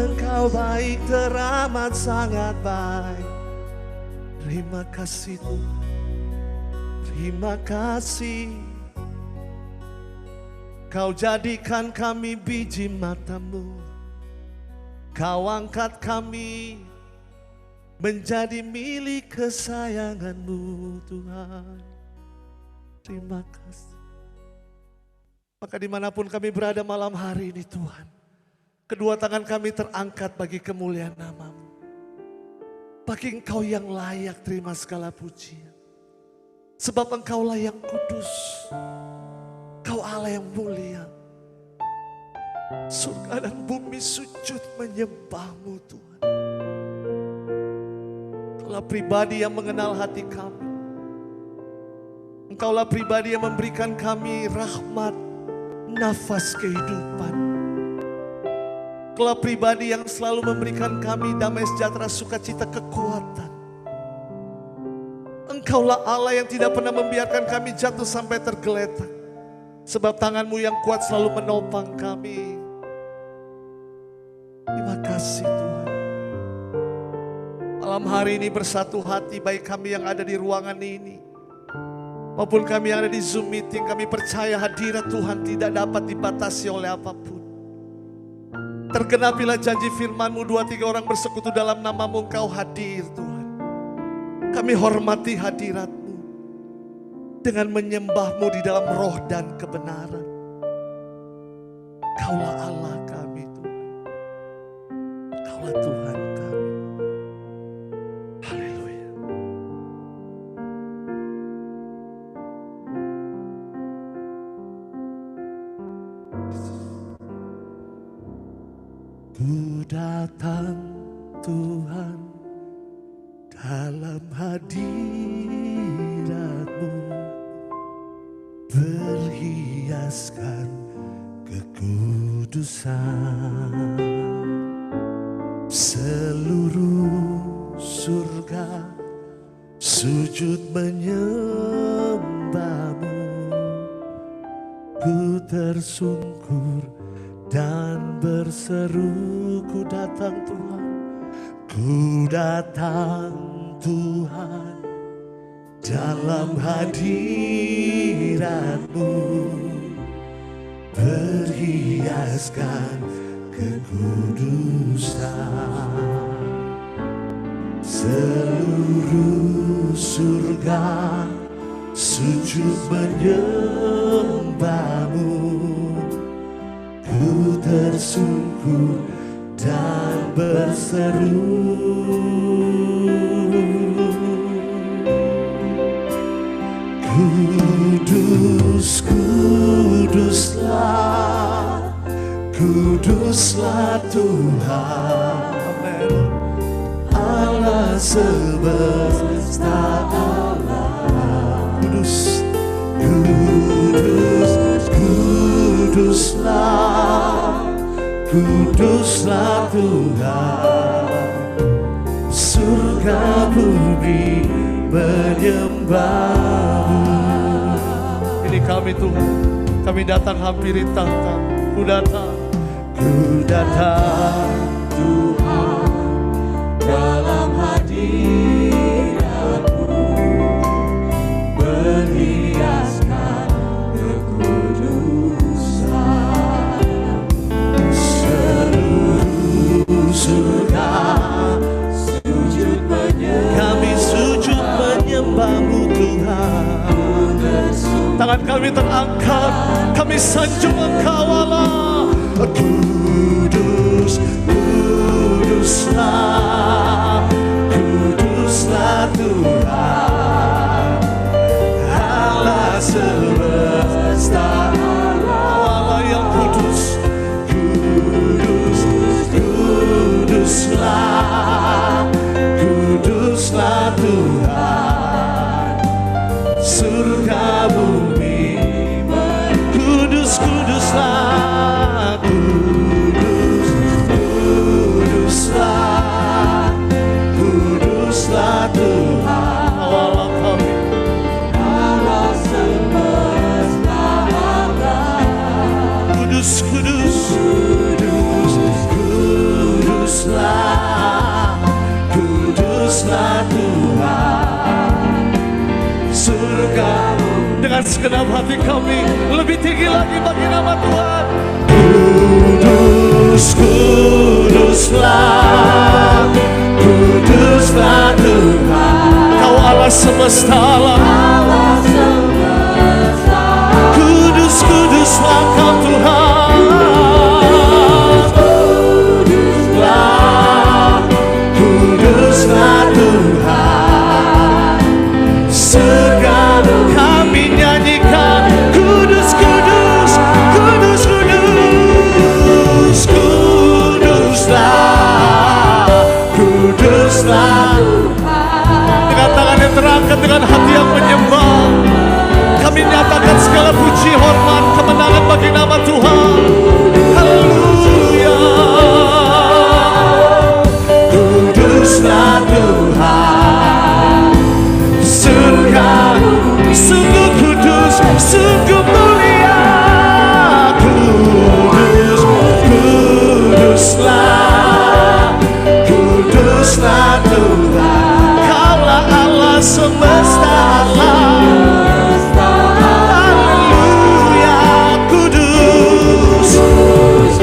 Engkau baik, teramat sangat baik. Terima kasih Tuhan, terima kasih. Kau jadikan kami biji mata-Mu, Kau angkat kami menjadi milik kesayangan-Mu Tuhan. Terima kasih. Maka dimanapun kami berada malam hari ini Tuhan, kedua tangan kami terangkat bagi kemuliaan nama-Mu. Bagi Engkau yang layak terima segala pujian. Sebab Engkaulah yang kudus, Kau Allah yang mulia. Surga dan bumi sujud menyembah-Mu Tuhan. Engkaulah pribadi yang mengenal hati kami. Engkaulah pribadi yang memberikan kami rahmat, nafas kehidupan. Engkaulah pribadi yang selalu memberikan kami damai sejahtera, sukacita, kekuatan. Engkaulah Allah yang tidak pernah membiarkan kami jatuh sampai tergeletak. Sebab tangan-Mu yang kuat selalu menopang kami. Terima kasih Tuhan. Malam hari ini bersatu hati baik kami yang ada di ruangan ini maupun kami yang ada di Zoom meeting, kami percaya hadirat Tuhan tidak dapat dibatasi oleh apapun. Tergenapilah janji firman-Mu, 2-3 orang bersekutu dalam nama-Mu, Engkau hadir Tuhan. Kami hormati hadirat-Mu dengan menyembah-Mu di dalam roh dan kebenaran. Kaulah Allah kami Tuhan. Kaulah Tuhan kami. Haleluya. Ku datang Tuhan dalam hadirat-Mu, berhiaskan kekudusan. Seluruh surga sujud menyembah-Mu. Ku tersungkur dan berseru, ku datang Tuhan, ku datang Tuhan dalam hadirat-Mu, berhiaskan kekudusan. Seluruh surga sujud menyembah-Mu. Ku tersungkur dan berseru, kudus, kuduslah, kuduslah Tuhan, Allah semesta alam. Kudus, kudus, kuduslah, kuduslah Tuhan, surga bumi menyembah-Mu. Ini kami Tuhan, kami datang hampiri tahta. Ku datang Tuhan dalam hadirat-Mu, berhiaskan kekudusan. Seluruh surga sujud menyembah, kami sujud menyembah-Mu Tuhan. Tangan kami terangkat, kami sanjung Engkau Allah. Kudus, kuduslah, kuduslah Tuhan, Allah semesta alam. Allah yang kudus, kudus, kuduslah, kuduslah Tuhan, surga bumi. Kudus, kuduslah, kudus, kuduslah, kuduslah Tuhan, Allah kami, Allah semesta alam. Kudus, kudus, kudus, kudus. kuduslah, kuduslah Tuhan. Surgamu dengan segenap hati kami lebih tinggi lagi bagi nama Tuhan. Kudus, kuduslah, kuduslah Tuhan. Kau Allah semesta alam. Kudus, kuduslah Kau Tuhan. Kuduslah, kuduslah Tuhan. Segala kami nyanyikan kudus, kudus, kudus, kudus, kuduslah, kuduslah Tuhan. Dengan tangan yang terangkat, dengan hati yang menyembah, kami nyatakan segala puji, hormat, kemenangan bagi nama Tuhan. Haleluya. Kuduslah Tuhan. Surgamu sungguh kudus, sungguh mulia. Kudus, kuduslah, kuduslah Tuhan. Kaulah Allah semesta alam. Haleluya. Kudus,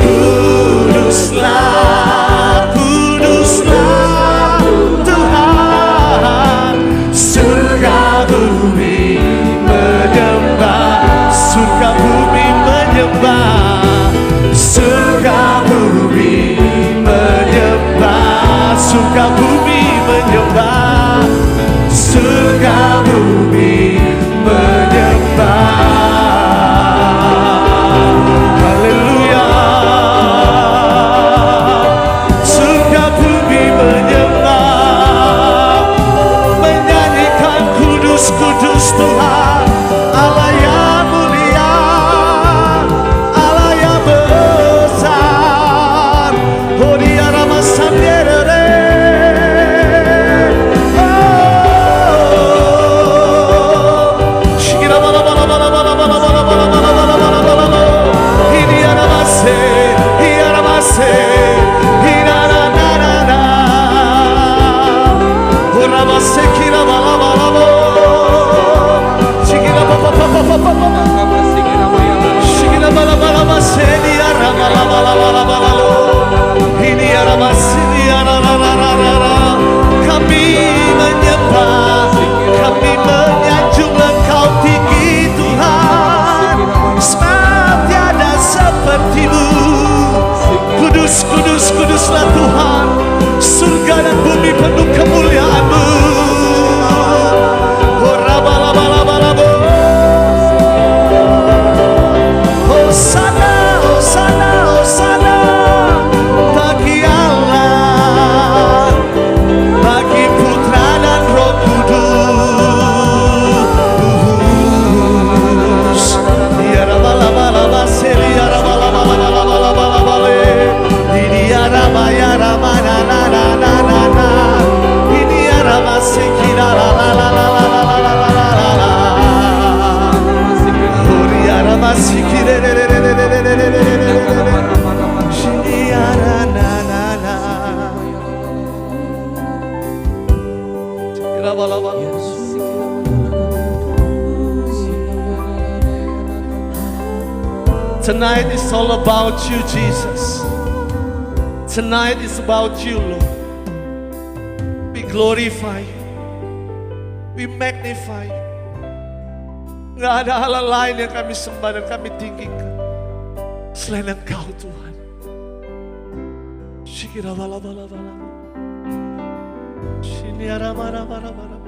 kuduslah, kuduslah Tuhan. Surga bumi menyembah, surga bumi menyembah, surga bumi menyembah, surga bumi menyembah, surga bumi menyembah. Haleluya. Surga bumi menyembah, menyanyikan kudus, kudus Tuhan. Allah yang mulia, Allah yang besar. Oh dia Rama Sandere. Shikira bala bala bala bala bala bala bala bala bala bala bala bala. Ini Ramase, ini Ramase, ini na na na na. Oh Ramase kira bala bala bala. Shikira bala bala bala bala. Shikira bala bala bala. Ini Rama bala bala bala bala. Ini Ramase, ini na na na na na. Kami menyembah, kami menyanjung Engkau tinggi Tuhan. Sebab tiada seperti-Mu. Kudus, kudus, kuduslah Tuhan. Surga dan bumi penuh kemuliaan-Mu. Oh rabala bala bala bo. Hosana, hosana, hosana bagi Allah, bagi Putra dan Roh Kudus. Ya rabala bala baseli, ya rabala bala bala bala bala bale. Ini ya rama ya rama na na na na na na. Ini ya rama sikira la la la la la la la la la la la. Oh ya rama sikire re re re re re re re re re re. Ini ya ra na na na. Sikira bala bala. Tonight is all about you, Jesus. Tonight is about you, Lord. We glorify you. We magnify you. Nggak ada hal lain yang kami sembah dan kami tinggikan selain Engkau, Tuhan. Shikira bala bala bala. Shiniara bara bara bara.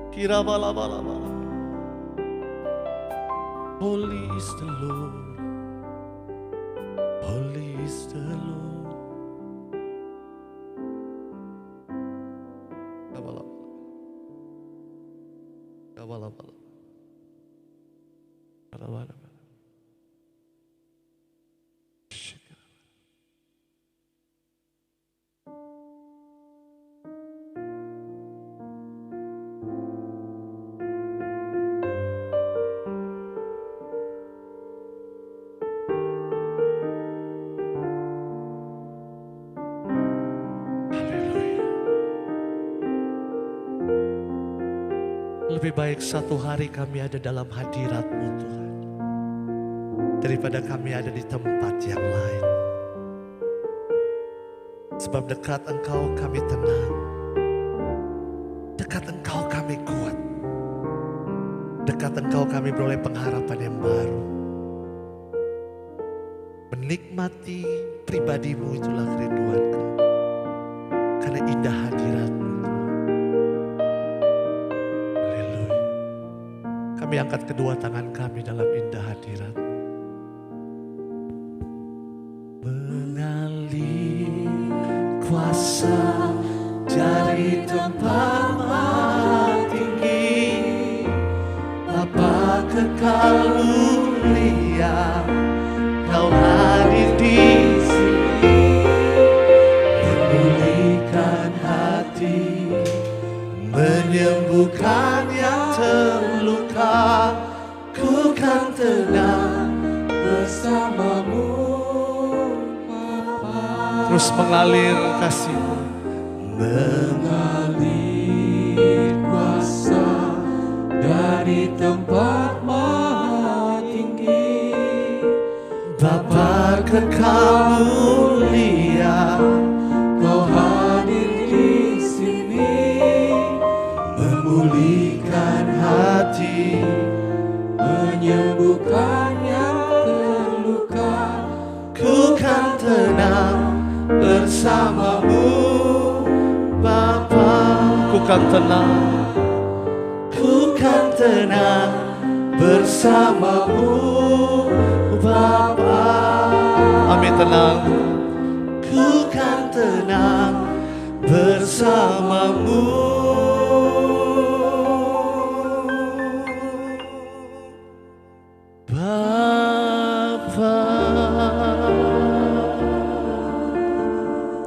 Kira bala bala bala. Holy is the Lord. Holy is the Lord. Kabala. Kabala bala. Kabala bala. lebih baik satu hari kami ada dalam hadirat-Mu Tuhan, daripada kami ada di tempat yang lain. Sebab dekat Engkau kami tenang, dekat Engkau kami kuat, dekat Engkau kami beroleh pengharapan yang baru. Menikmati pribadi-Mu itulah kerinduan kami, karena indah hadirat-Mu Tuhan. Haleluya. Kami angkat kedua tangan kami dalam indah hadirat. Mengalir kuasa dari tempat maha tinggi, Bapa kekal mulia, Kau hadir di sini, memulihkan hati, menyembuhkan yang terluka. Ku kan tenang bersama-Mu, Bapa. Terus mengalir kasih-Mu, mengalir kuasa dari tempat maha tinggi, Bapa kekal mulia, Kau hadir di sini, memulihkan hati, menyembuhkan yang terluka. Ku kan tenang bersama-Mu, Bapa. Ku kan tenang, ku kan tenang bersama-Mu, Bapa. Amin, tenang. Ku kan tenang bersama-Mu, Bapa.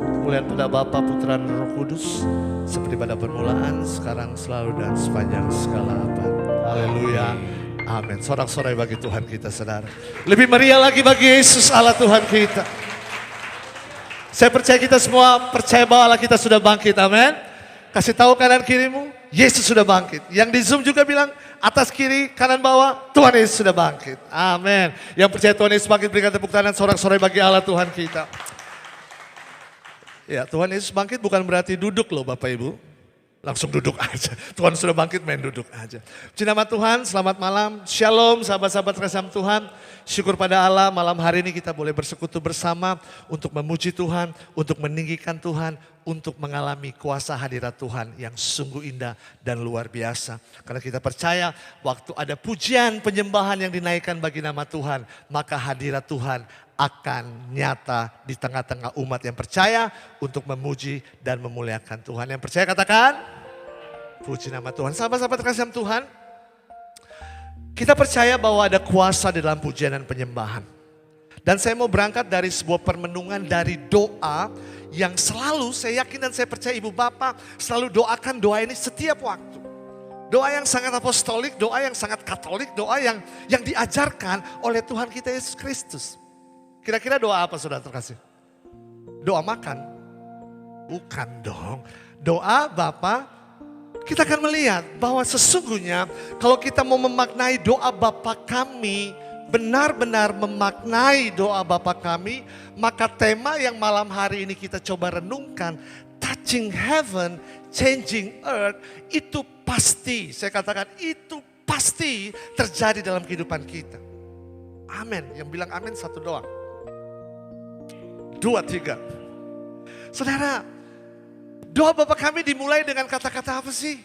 Kemuliaan pada Bapa, Putra, dan Roh Kudus, seperti pada permulaan, sekarang, selalu, dan sepanjang segala abad. Haleluya. Amin. Sorak-sorai bagi Tuhan kita, saudara. Lebih meriah lagi bagi Yesus Allah Tuhan kita. Saya percaya kita semua percaya bahwa Allah kita sudah bangkit. Amin. Kasih tahu kanan kirimu, Yesus sudah bangkit. Yang di Zoom juga bilang, atas kiri, kanan bawah, Tuhan Yesus sudah bangkit. Amin. Yang percaya Tuhan Yesus bangkit, berikan tepuk tangan sorak-sorai bagi Allah Tuhan kita. Ya, Tuhan Yesus bangkit bukan berarti duduk loh Bapak Ibu. Langsung duduk aja. Tuhan sudah bangkit, main duduk aja. Puji nama Tuhan, selamat malam. Shalom sahabat-sahabat kasih Tuhan. Syukur pada Allah, malam hari ini kita boleh bersekutu bersama untuk memuji Tuhan, untuk meninggikan Tuhan, untuk mengalami kuasa hadirat Tuhan yang sungguh indah dan luar biasa. Karena kita percaya waktu ada pujian penyembahan yang dinaikkan bagi nama Tuhan, maka hadirat Tuhan akan nyata di tengah-tengah umat yang percaya untuk memuji dan memuliakan Tuhan. Yang percaya katakan, puji nama Tuhan. Sahabat-sahabat kasih Tuhan, kita percaya bahwa ada kuasa di dalam pujian dan penyembahan. Dan saya mau berangkat dari sebuah permenungan dari doa yang selalu saya yakin dan saya percaya Ibu Bapak selalu doakan doa ini setiap waktu. Doa yang sangat apostolik, doa yang sangat katolik, doa yang diajarkan oleh Tuhan kita Yesus Kristus. Kira-kira doa apa saudara terkasih? Doa makan? Bukan dong. Doa Bapa, kita akan melihat bahwa sesungguhnya kalau kita mau memaknai doa Bapa kami, benar-benar memaknai doa Bapa kami, maka tema yang malam hari ini kita coba renungkan, touching heaven, changing earth, itu pasti, saya katakan itu pasti terjadi dalam kehidupan kita. Amin, yang bilang amin satu doang. 2, 3. Saudara, doa Bapa kami dimulai dengan kata-kata apa sih?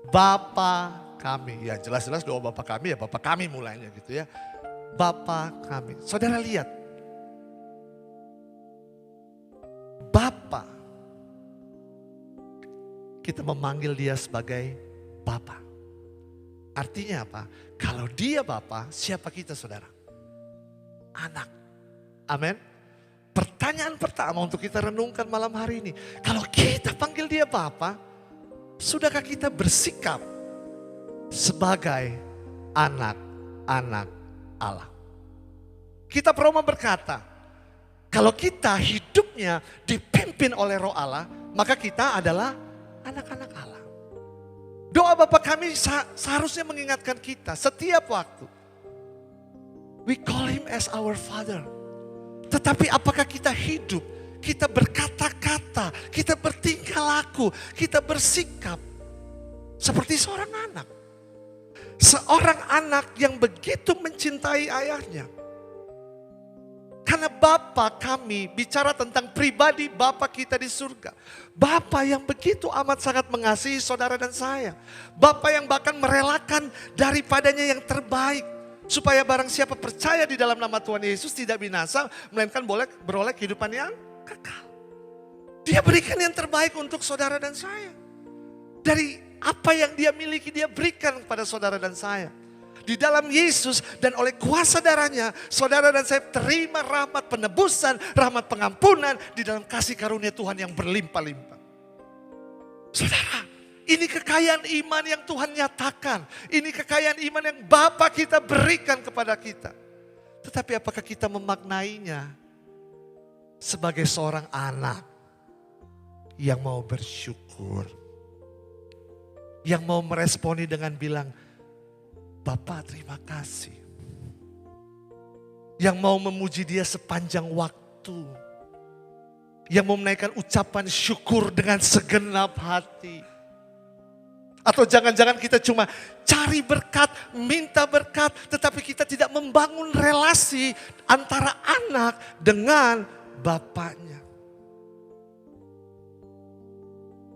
Bapa kami. Ya jelas-jelas doa Bapa kami ya Bapa kami mulainya gitu ya. Bapa kami. Saudara lihat. Bapa. Kita memanggil dia sebagai Bapa. Artinya apa? Kalau dia Bapa, siapa kita saudara? Anak. Amin. Pertanyaan pertama untuk kita renungkan malam hari ini. Kalau kita panggil dia Bapa, sudahkah kita bersikap sebagai anak-anak Allah? Kita Roma berkata, kalau kita hidupnya dipimpin oleh Roh Allah, maka kita adalah anak-anak Allah. Doa Bapa kami seharusnya mengingatkan kita setiap waktu. We call him as our Father. Tetapi apakah kita hidup, kita berkata-kata, kita bertingkah laku, kita bersikap seperti seorang anak. Seorang anak yang begitu mencintai ayahnya. Karena Bapa kami bicara tentang pribadi Bapa kita di surga. Bapa yang begitu amat sangat mengasihi saudara dan saya. Bapa yang bahkan merelakan daripadanya yang terbaik. Supaya barang siapa percaya di dalam nama Tuhan Yesus tidak binasa, melainkan boleh beroleh kehidupan yang kekal. Dia berikan yang terbaik untuk saudara dan saya. Dari apa yang dia miliki, dia berikan kepada saudara dan saya. Di dalam Yesus dan oleh kuasa darahnya, saudara dan saya terima rahmat penebusan, rahmat pengampunan di dalam kasih karunia Tuhan yang berlimpah-limpah. Saudara, ini kekayaan iman yang Tuhan nyatakan. Ini kekayaan iman yang Bapa kita berikan kepada kita. Tetapi apakah kita memaknainya sebagai seorang anak yang mau bersyukur. Yang mau meresponi dengan bilang, Bapa terima kasih. Yang mau memuji dia sepanjang waktu. Yang mau menaikkan ucapan syukur dengan segenap hati. Atau jangan-jangan kita cuma cari berkat, minta berkat, tetapi kita tidak membangun relasi antara anak dengan bapaknya.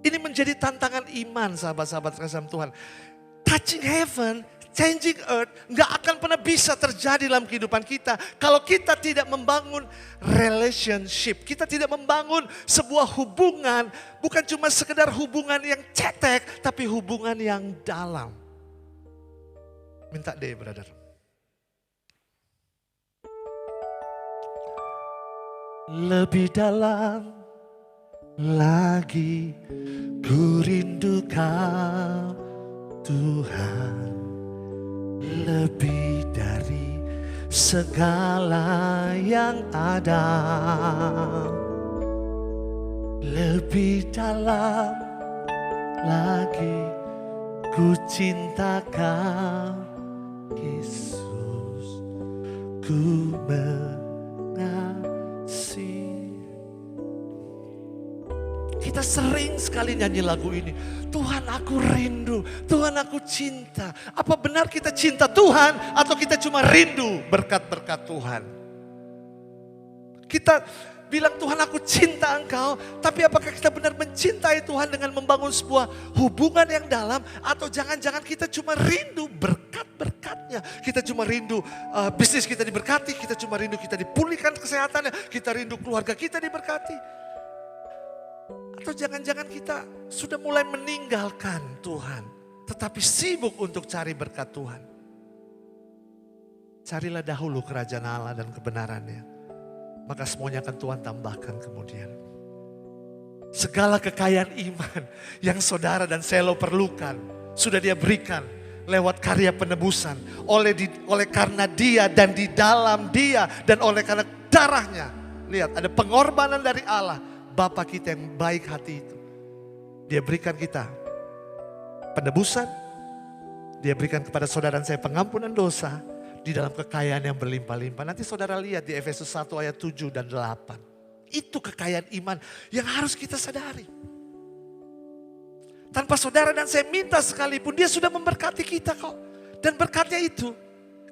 Ini menjadi tantangan iman sahabat-sahabat kasih Tuhan. Touching heaven, changing earth gak akan pernah bisa terjadi dalam kehidupan kita kalau kita tidak membangun relationship. Kita tidak membangun sebuah hubungan, bukan cuma sekedar hubungan yang cetek, tapi hubungan yang dalam. Minta deh brother. Lebih dalam lagi ku rindu kau Tuhan. Lebih dari segala yang ada. Lebih dalam lagi ku cinta kau Yesus. Ku mengasihi. Kita sering sekali nyanyi lagu ini. Tuhan aku rindu, Tuhan aku cinta. Apa benar kita cinta Tuhan atau kita cuma rindu berkat-berkat Tuhan? Kita bilang Tuhan aku cinta engkau, tapi apakah kita benar mencintai Tuhan dengan membangun sebuah hubungan yang dalam? Atau jangan-jangan kita cuma rindu berkat-berkatnya. Kita cuma rindu bisnis kita diberkati, kita cuma rindu kita dipulihkan kesehatannya, kita rindu keluarga kita diberkati. Atau jangan-jangan kita sudah mulai meninggalkan Tuhan, tetapi sibuk untuk cari berkat Tuhan. Carilah dahulu kerajaan Allah dan kebenarannya, maka semuanya akan Tuhan tambahkan kemudian. Segala kekayaan iman yang saudara dan saya perlukan, sudah dia berikan lewat karya penebusan. Oleh karena dia dan di dalam dia dan oleh karena darahnya. Lihat ada pengorbanan dari Allah. Bapa kita yang baik hati itu. Dia berikan kita penebusan. Dia berikan kepada saudara dan saya pengampunan dosa. Di dalam kekayaan yang berlimpah-limpah. Nanti saudara lihat di Efesus 1 ayat 7 dan 8. Itu kekayaan iman yang harus kita sadari. Tanpa saudara dan saya minta sekalipun, dia sudah memberkati kita kok. Dan berkatnya itu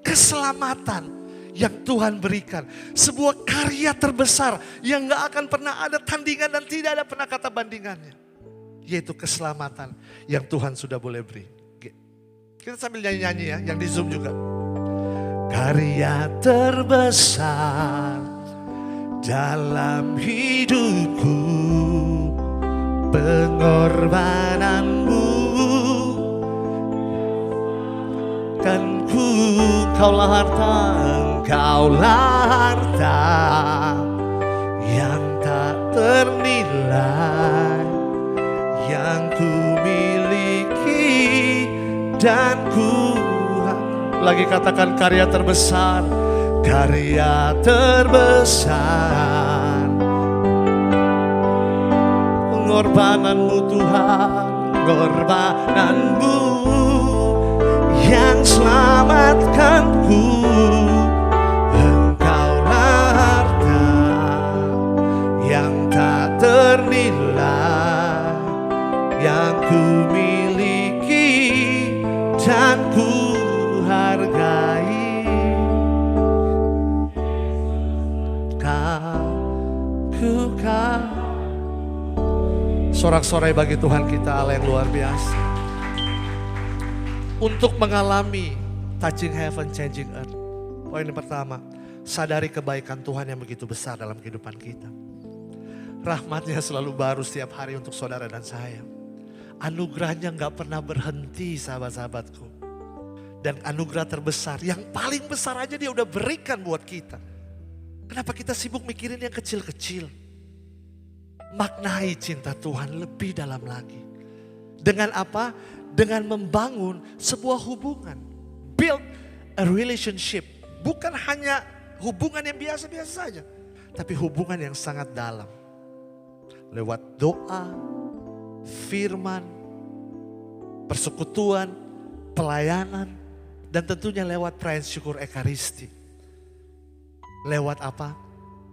keselamatan yang Tuhan berikan. Sebuah karya terbesar yang gak akan pernah ada tandingan dan tidak ada pernah kata bandingannya. Yaitu keselamatan yang Tuhan sudah boleh beri. Kita sambil nyanyi-nyanyi ya, yang di Zoom juga. Karya terbesar dalam hidupku, pengorbananmu, kan ku kaulah harta, engkaulah harta yang tak ternilai, yang ku miliki dan ku. Lagi katakan karya terbesar, karya terbesar, pengorbananmu Tuhan, pengorbananmu yang selamatkanku. Engkaulah harta yang tak ternilai yang ku miliki dan ku hargai. Sorak-sorai bagi Tuhan kita Allah yang luar biasa. Untuk mengalami touching heaven, changing earth. Poin yang pertama, sadari kebaikan Tuhan yang begitu besar dalam kehidupan kita. Rahmatnya selalu baru setiap hari untuk saudara dan saya. Anugerahnya gak pernah berhenti sahabat-sahabatku. Dan anugerah terbesar, yang paling besar aja dia udah berikan buat kita. Kenapa kita sibuk mikirin yang kecil-kecil? Maknai cinta Tuhan lebih dalam lagi. Dengan apa? Dengan membangun sebuah hubungan. Build a relationship. Bukan hanya hubungan yang biasa-biasa saja. Tapi hubungan yang sangat dalam. Lewat doa, firman, persekutuan, pelayanan. Dan tentunya lewat perayaan syukur Ekaristi. Lewat apa?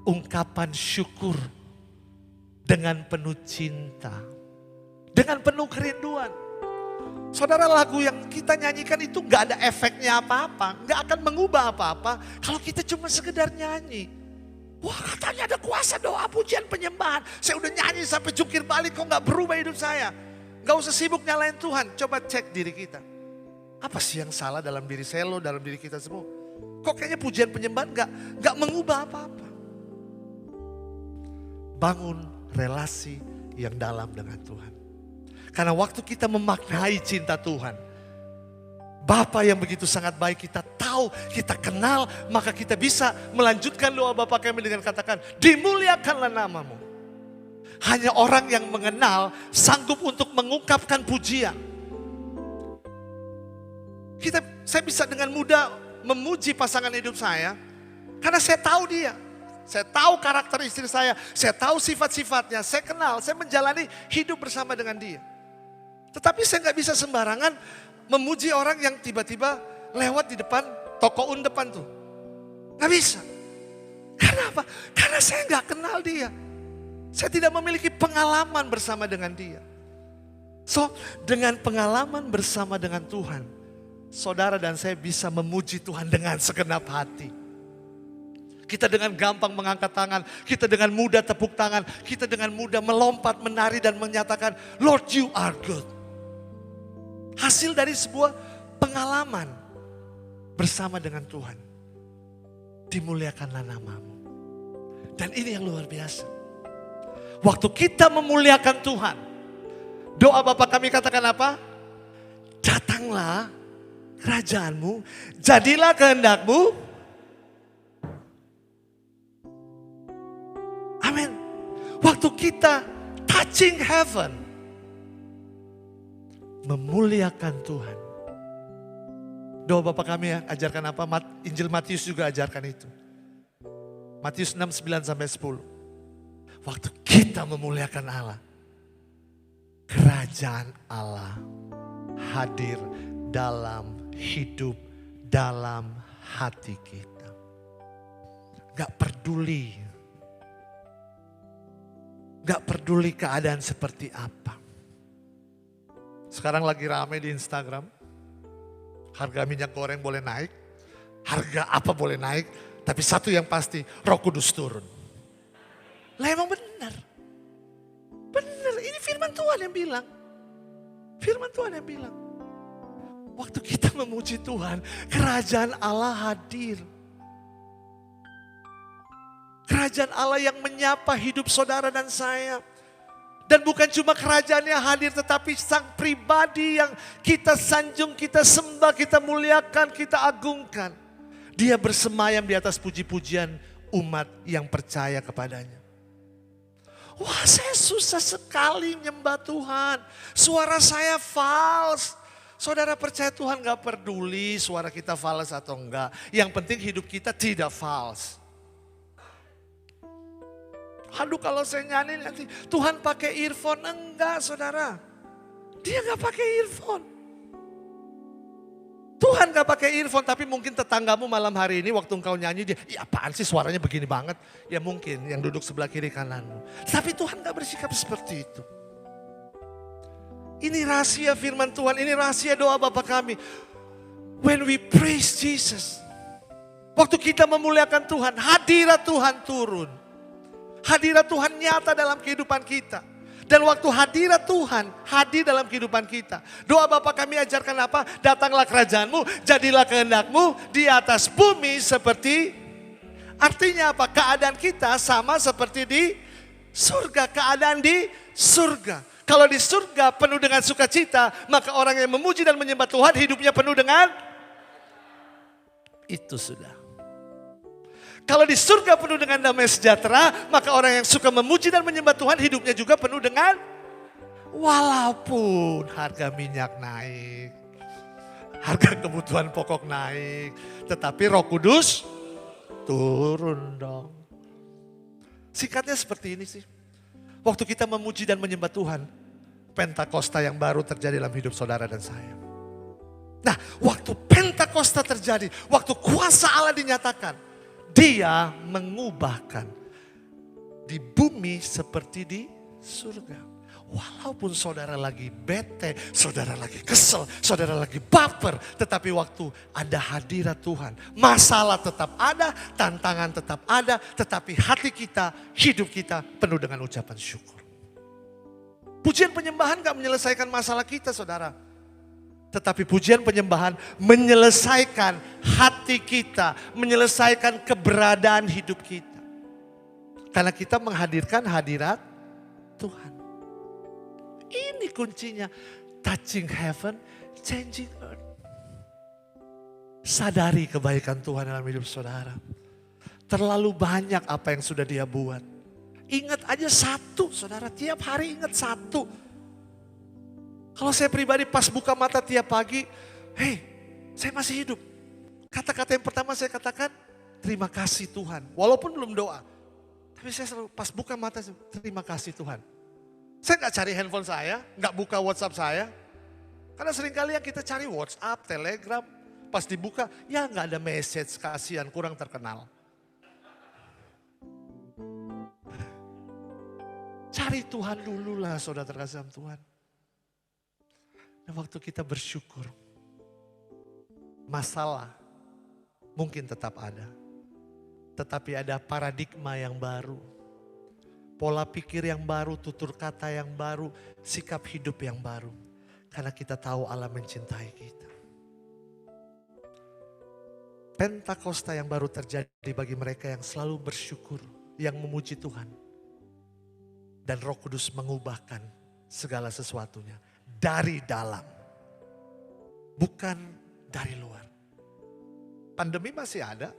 Ungkapan syukur. Dengan penuh cinta. Dengan penuh kerinduan. Saudara, lagu yang kita nyanyikan itu gak ada efeknya apa-apa. Gak akan mengubah apa-apa. Kalau kita cuma sekedar nyanyi. Wah, katanya ada kuasa doa, pujian, penyembahan. Saya udah nyanyi sampai jungkir balik, kok gak berubah hidup saya. Gak usah sibuk nyalain Tuhan. Coba cek diri kita. Apa sih yang salah dalam diri saya, lo, dalam diri kita semua? Kok kayaknya pujian penyembahan gak mengubah apa-apa. Bangun relasi yang dalam dengan Tuhan. Karena waktu kita memaknai cinta Tuhan, Bapa yang begitu sangat baik, kita tahu, kita kenal, maka kita bisa melanjutkan doa Bapa kami dengan katakan, dimuliakanlah namamu. Hanya orang yang mengenal sanggup untuk mengungkapkan pujian. Saya bisa dengan mudah memuji pasangan hidup saya, karena saya tahu dia. Saya tahu karakter istri saya tahu sifat-sifatnya, saya kenal, saya menjalani hidup bersama dengan dia. Tetapi saya gak bisa sembarangan memuji orang yang tiba-tiba lewat di depan, toko depan tuh. Gak bisa. Kenapa? Karena saya gak kenal dia. Saya tidak memiliki pengalaman bersama dengan dia. So, dengan pengalaman bersama dengan Tuhan, saudara dan saya bisa memuji Tuhan dengan segenap hati. Kita dengan gampang mengangkat tangan, kita dengan mudah tepuk tangan, kita dengan mudah melompat, menari dan menyatakan, Lord you are good. Hasil dari sebuah pengalaman bersama dengan Tuhan. Dimuliakanlah namamu. Dan ini yang luar biasa. Waktu kita memuliakan Tuhan, doa Bapa kami katakan apa? Datanglah kerajaanmu, jadilah kehendakmu. Amin. Waktu kita touching heaven, memuliakan Tuhan. Doa Bapa kami ya, ajarkan apa? Injil Matius juga ajarkan itu. Matius 6, 9 sampai 10. Waktu kita memuliakan Allah, kerajaan Allah hadir dalam hidup, dalam hati kita. Gak peduli. Gak peduli keadaan seperti apa. Sekarang lagi rame di Instagram. Harga minyak goreng boleh naik. Harga apa boleh naik. Tapi satu yang pasti, Roh Kudus turun. Lah emang benar. Benar, ini firman Tuhan yang bilang. Firman Tuhan yang bilang. Waktu kita memuji Tuhan, kerajaan Allah hadir. Kerajaan Allah yang menyapa hidup saudara dan saya. Dan bukan cuma kerajaannya hadir, tetapi sang pribadi yang kita sanjung, kita sembah, kita muliakan, kita agungkan. Dia bersemayam di atas puji-pujian umat yang percaya kepadanya. Wah, saya susah sekali menyembah Tuhan. Suara saya false. Saudara percaya Tuhan gak peduli suara kita false atau enggak. Yang penting hidup kita tidak false. Aduh, kalau saya nyanyi nanti Tuhan pakai earphone. Enggak saudara. Dia gak pakai earphone. Tuhan gak pakai earphone, tapi mungkin tetanggamu malam hari ini waktu engkau nyanyi dia, ya apaan sih suaranya begini banget. Ya mungkin yang duduk sebelah kiri kananmu. Tapi Tuhan gak bersikap seperti itu. Ini rahasia firman Tuhan, ini rahasia doa Bapa kami. When we praise Jesus, waktu kita memuliakan Tuhan, hadirat Tuhan turun. Hadirat Tuhan nyata dalam kehidupan kita. Dan waktu hadirat Tuhan hadir dalam kehidupan kita. Doa Bapa kami ajarkan apa? Datanglah kerajaanmu, jadilah kehendakmu di atas bumi seperti. Artinya apa? Keadaan kita sama seperti di surga. Keadaan di surga. Kalau di surga penuh dengan sukacita, maka orang yang memuji dan menyembah Tuhan hidupnya penuh dengan. Itu sudah. Kalau di surga penuh dengan damai sejahtera, maka orang yang suka memuji dan menyembah Tuhan hidupnya juga penuh dengan. Walaupun harga minyak naik, harga kebutuhan pokok naik, tetapi Roh Kudus turun dong. Singkatnya seperti ini sih. Waktu kita memuji dan menyembah Tuhan, Pentakosta yang baru terjadi dalam hidup saudara dan saya. Nah, waktu Pentakosta terjadi, waktu kuasa Allah dinyatakan, Dia mengubahkan di bumi seperti di surga. Walaupun saudara lagi bete, saudara lagi kesel, saudara lagi baper. Tetapi waktu ada hadirat Tuhan, masalah tetap ada, tantangan tetap ada. Tetapi hati kita, hidup kita penuh dengan ucapan syukur. Pujian penyembahan gak menyelesaikan masalah kita saudara. Tetapi pujian penyembahan menyelesaikan hati kita, menyelesaikan keberadaan hidup kita. Karena kita menghadirkan hadirat Tuhan. Ini kuncinya, touching heaven, changing earth. Sadari kebaikan Tuhan dalam hidup saudara. Terlalu banyak apa yang sudah Dia buat. Ingat aja satu saudara, tiap hari ingat satu. Kalau saya pribadi pas buka mata tiap pagi, hey, saya masih hidup. Kata-kata yang pertama saya katakan, terima kasih Tuhan. Walaupun belum doa. Tapi saya selalu pas buka mata, terima kasih Tuhan. Saya gak cari handphone saya, gak buka WhatsApp saya. Karena seringkali yang kita cari WhatsApp, Telegram, pas dibuka, ya gak ada message, kasihan, kurang terkenal. Cari Tuhan dulu lah saudara terkasih dalam Tuhan. Dan waktu kita bersyukur, masalah mungkin tetap ada. Tetapi ada paradigma yang baru. Pola pikir yang baru, tutur kata yang baru, sikap hidup yang baru. Karena kita tahu Allah mencintai kita. Pentakosta yang baru terjadi bagi mereka yang selalu bersyukur, yang memuji Tuhan. Dan Roh Kudus mengubahkan segala sesuatunya. Dari dalam, bukan dari luar. Pandemi masih ada,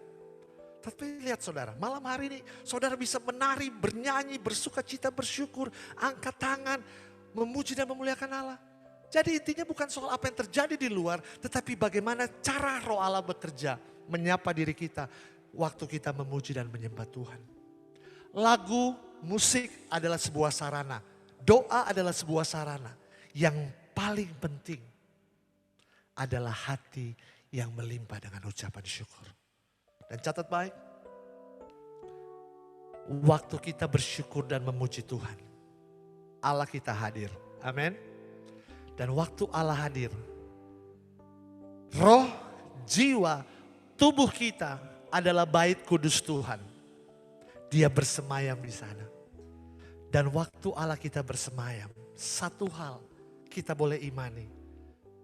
tapi lihat saudara, malam hari ini saudara bisa menari, bernyanyi, bersuka cita, bersyukur, angkat tangan, memuji dan memuliakan Allah. Jadi intinya bukan soal apa yang terjadi di luar, tetapi bagaimana cara Roh Allah bekerja, menyapa diri kita, waktu kita memuji dan menyembah Tuhan. Lagu, musik adalah sebuah sarana, doa adalah sebuah sarana. Yang paling penting adalah hati yang melimpah dengan ucapan syukur. Dan catat baik, waktu kita bersyukur dan memuji Tuhan, Allah kita hadir. Amin. Dan waktu Allah hadir, roh, jiwa, tubuh kita adalah bait kudus Tuhan. Dia bersemayam di sana. Dan waktu Allah kita bersemayam, satu hal kita boleh imani,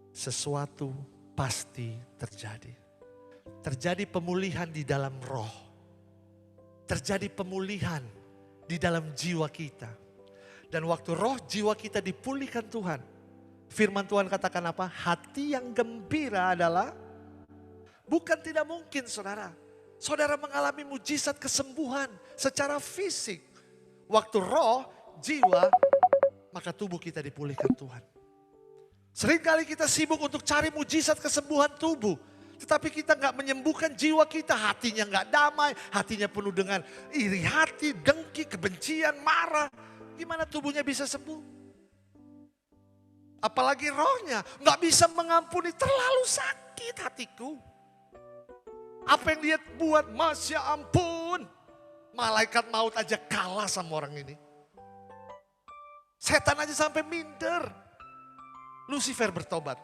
sesuatu pasti terjadi. Terjadi pemulihan di dalam roh. Terjadi pemulihan di dalam jiwa kita. Dan waktu roh jiwa kita dipulihkan Tuhan. Firman Tuhan katakan apa? Hati yang gembira adalah, bukan tidak mungkin saudara. Saudara mengalami mujizat kesembuhan secara fisik. Waktu roh, jiwa, maka tubuh kita dipulihkan Tuhan. Seringkali kita sibuk untuk cari mujizat kesembuhan tubuh. Tetapi kita gak menyembuhkan jiwa kita, hatinya gak damai, hatinya penuh dengan iri hati, dengki, kebencian, marah. Gimana tubuhnya bisa sembuh? Apalagi rohnya nggak bisa mengampuni, terlalu sakit hatiku. Apa yang dia buat, Mas, ya ampun. Malaikat maut aja kalah sama orang ini. Setan aja sampai minder. Lucifer bertobat.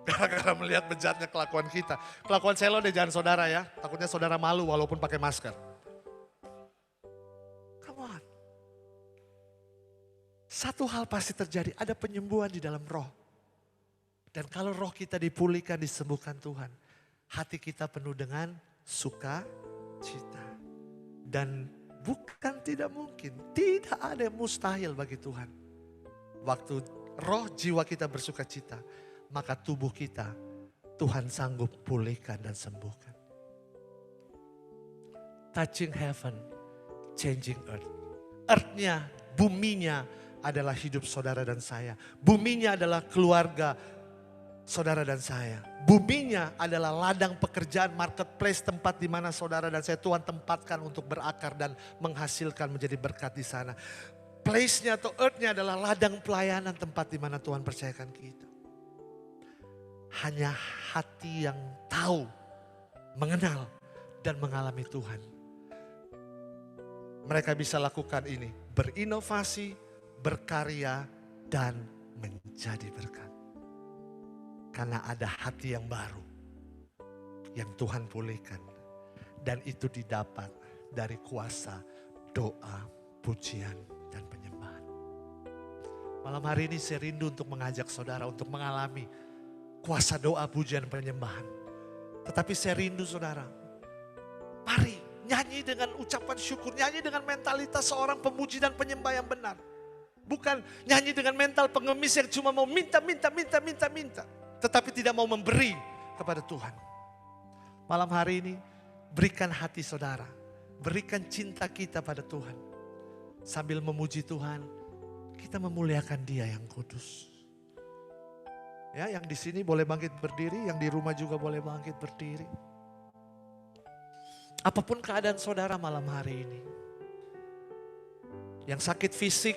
Gara-gara melihat bejatnya kelakuan kita. Kelakuan Selo deh, jangan saudara ya. Takutnya saudara malu walaupun pakai masker. Come on. Satu hal pasti terjadi, ada penyembuhan di dalam roh. Dan kalau roh kita dipulihkan, disembuhkan Tuhan, hati kita penuh dengan sukacita. Dan bukan tidak mungkin, tidak ada yang mustahil bagi Tuhan. Waktu roh jiwa kita bersukacita, maka tubuh kita Tuhan sanggup pulihkan dan sembuhkan. Touching heaven, changing earth. Earth-nya, buminya adalah hidup saudara dan saya. Buminya adalah keluarga saudara dan saya. Buminya adalah ladang pekerjaan, marketplace, tempat di mana saudara dan saya Tuhan tempatkan untuk berakar dan menghasilkan menjadi berkat di sana. Place-nya atau earth-nya adalah ladang pelayanan, tempat di mana Tuhan percayakan kita. Hanya hati yang tahu, mengenal, dan mengalami Tuhan. Mereka bisa lakukan ini, berinovasi, berkarya, dan menjadi berkat. Karena ada hati yang baru yang Tuhan pulihkan. Dan itu didapat dari kuasa doa, pujian, dan penyembahan. Malam hari ini saya rindu untuk mengajak saudara untuk mengalami kuasa doa, pujian, penyembahan. Tetapi saya rindu saudara, mari nyanyi dengan ucapan syukur, nyanyi dengan mentalitas seorang pemuji dan penyembah yang benar. Bukan nyanyi dengan mental pengemis yang cuma mau minta. Tetapi tidak mau memberi kepada Tuhan. Malam hari ini berikan hati saudara, berikan cinta kita pada Tuhan. Sambil memuji Tuhan, kita memuliakan Dia yang kudus. Ya, yang di sini boleh bangkit berdiri, yang di rumah juga boleh bangkit berdiri. Apapun keadaan saudara malam hari ini, yang sakit fisik,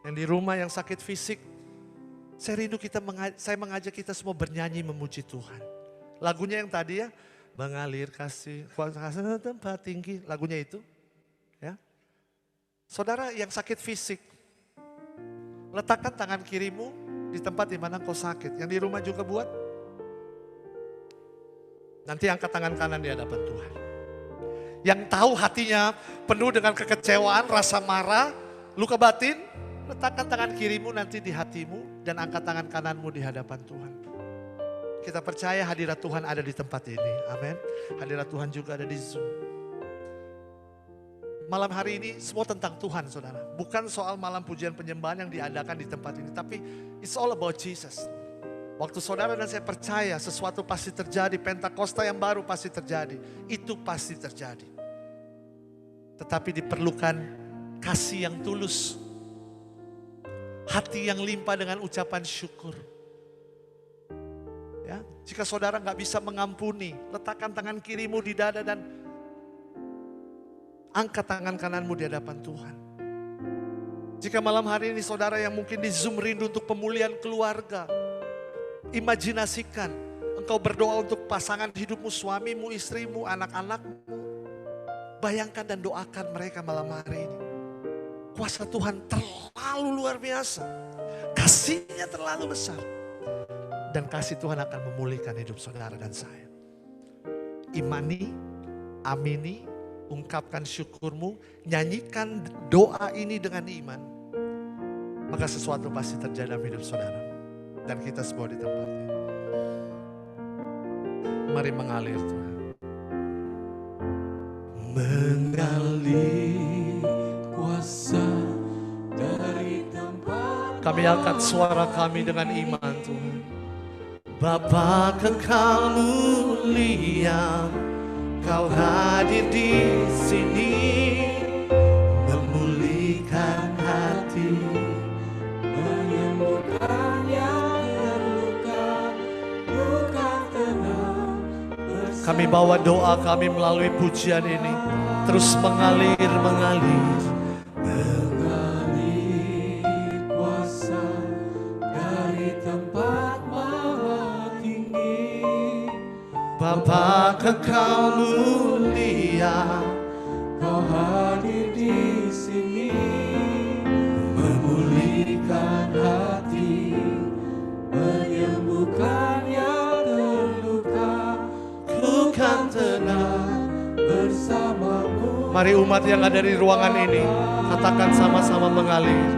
yang di rumah yang sakit fisik, saya rindu saya mengajak kita semua bernyanyi memuji Tuhan. Lagunya yang tadi ya, mengalir kasih, kuasa tempat tinggi, lagunya itu. Ya. Saudara yang sakit fisik, letakkan tangan kirimu di tempat di mana kau sakit. Yang di rumah juga buat. Nanti angkat tangan kanan di hadapan Tuhan. Yang tahu hatinya penuh dengan kekecewaan, rasa marah, luka batin, letakkan tangan kirimu nanti di hatimu dan angkat tangan kananmu di hadapan Tuhan. Kita percaya hadirat Tuhan ada di tempat ini. Amin. Hadirat Tuhan juga ada di Zoom. Malam hari ini semua tentang Tuhan saudara. Bukan soal malam pujian penyembahan yang diadakan di tempat ini. Tapi it's all about Jesus. Waktu saudara dan saya percaya sesuatu pasti terjadi. Pentakosta yang baru pasti terjadi. Itu pasti terjadi. Tetapi diperlukan kasih yang tulus. Hati yang limpah dengan ucapan syukur. Ya, jika saudara gak bisa mengampuni, letakkan tangan kirimu di dada dan angkat tangan kananmu di hadapan Tuhan. Jika malam hari ini saudara yang mungkin di Zoom rindu untuk pemulihan keluarga, imajinasikan engkau berdoa untuk pasangan hidupmu, suamimu, istrimu, anak-anakmu. Bayangkan dan doakan mereka malam hari ini. Kuasa Tuhan terlalu luar biasa. Kasihnya terlalu besar. Dan kasih Tuhan akan memulihkan hidup saudara dan saya. Imani, amini, ungkapkan syukurmu, nyanyikan doa ini dengan iman. Maka sesuatu pasti terjadi dalam hidup saudara. Dan kita semua di tempatnya. Mari mengalir Tuhan. Mengalir kuasa dari tempat. Kami angkat suara kami dengan iman Tuhan. Bapa kekal mulia, Kau hadir di sini, memulihkan hati, menyembuhkan yang terluka, luka tenang. Kami bawa doa kami melalui pujian ini, terus mengalir. Bapa kekal mulia, Kau hadir di sini, memulihkan hati, menyembuhkan yang terluka. Ku kan tenang bersamamu. Mari umat yang ada di ruangan ini katakan sama-sama mengalir.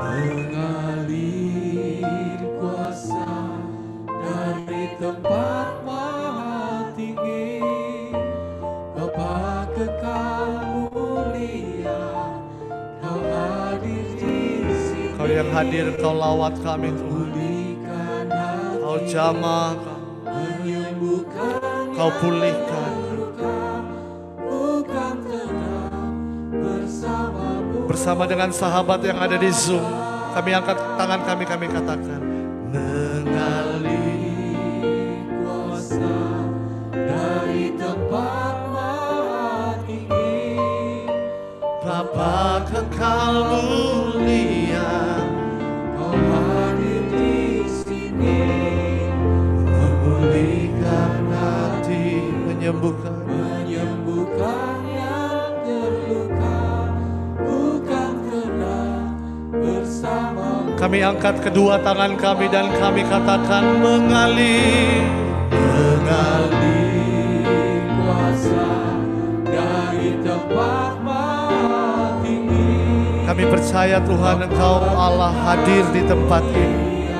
Mengalir kuasa dari tempat maha tinggi, Bapa kekal mulia, Kau hadir di sini. Kau yang hadir, Kau lawat kami Tuhan. Pulihkan hati, Kau jamah, menyembuhkan Kau pulihkan. bukan tenang bersamamu. Bersama dengan sahabat yang ada di Zoom, kami angkat tangan kami katakan mengalir Kuasa dari tempat maha tinggi, Bapa kekal mulia, Kau hadir di sini, memulihkan hati, menyembuhkan. yang terluka, bukan tenang bersamamu. Kami angkat kedua tangan kami dan kami katakan mengalir. Mengalir kuasa dari tempat maha tinggi, Kami percaya Tuhan Engkau Allah hadir di tempat ini.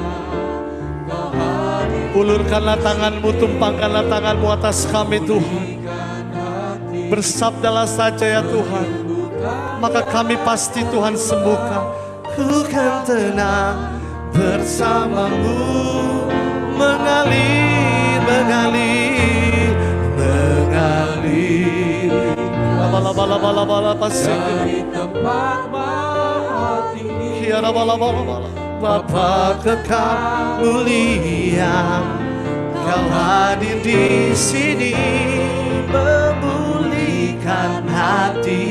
Kau hadir Ulurkanlah tanganmu, tumpangkanlah tanganmu atas kami Tuhan. Bersabdalah saja ya Tuhan, maka kami pasti Tuhan sembuhkan. Ku kan tenang bersamamu, mengalir, mengalir, mengalir. Bala-bala-bala-bala pasir. dari tempat maha tinggi, Kiara bala-bala-bala. Bapa kekal mulia, Kau hadir di sini, memulihkan hati,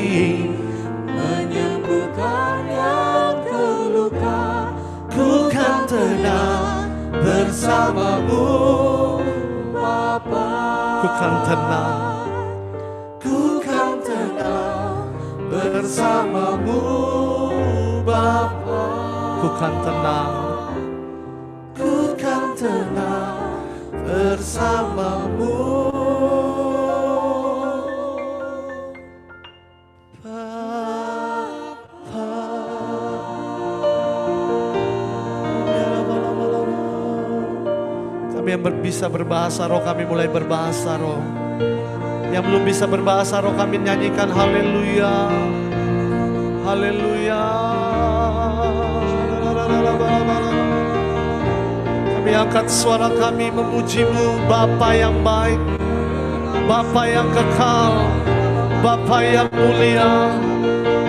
menyembuhkan yang terluka. ku kan tenang bersamamu, Bapa, ku kan tenang, ku kan tenang bersamamu, Bapa, ku kan tenang, ku kan tenang bersamamu. Kami yang bisa berbahasa roh, kami mulai berbahasa roh. Yang belum bisa berbahasa roh, kami nyanyikan haleluya, haleluya. Kami angkat suara kami memuji-Mu, Bapa yang baik, Bapa yang kekal, Bapa yang mulia,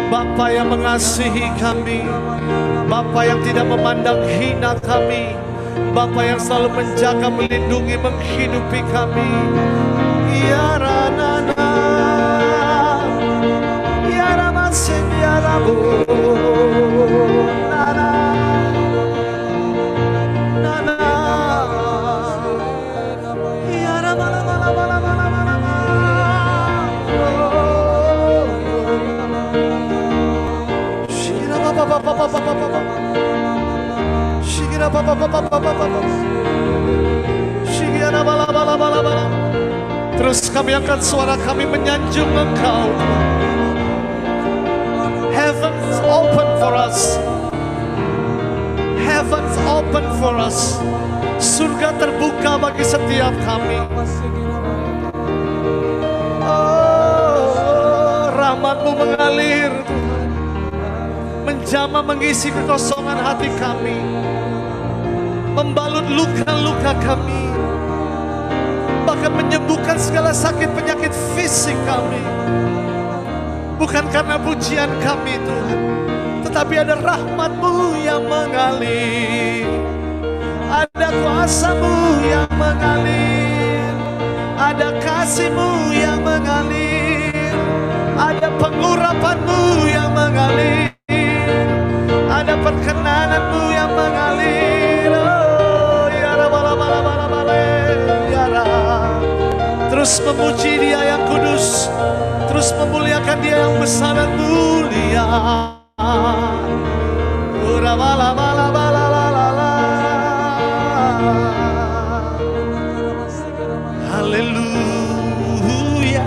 Bapa yang mengasihi kami, Bapa yang tidak memandang hina kami, Bapa yang selalu menjaga, melindungi, menghidupi kami. Ya Ranana, Ya Ramasin, Ya Rabu, Nana, Nana, Ya Ramalabalabalabalabalaba. Shira Baba Baba Baba Baba. Shira Baba Baba Baba Baba. Shira Bala Bala Bala Bala. Terus kami angkat suara kami menyanjung Engkau. Heavens open for us. Heavens open for us. Surga terbuka bagi setiap kami. Oh, rahmat-Mu mengalir, menjamah mengisi kekosongan hati kami, membalut luka-luka kami, bahkan menyembuhkan segala sakit penyakit fisik kami. Bukan karena pujian kami Tuhan, tetapi ada rahmat-Mu yang mengalir, ada kuasa-Mu yang mengalir, ada kasih-Mu yang mengalir, ada pengurapan-Mu yang mengalir, ada perkenanan-Mu yang mengalir. Oh, ya Rabba, Rabba, Rabba, Rabba, ya Rabba. Terus memuji Dia yang kudus, terus memuliakan Dia yang besar dan mulia. Ura bala bala bala la la la. Haleluya,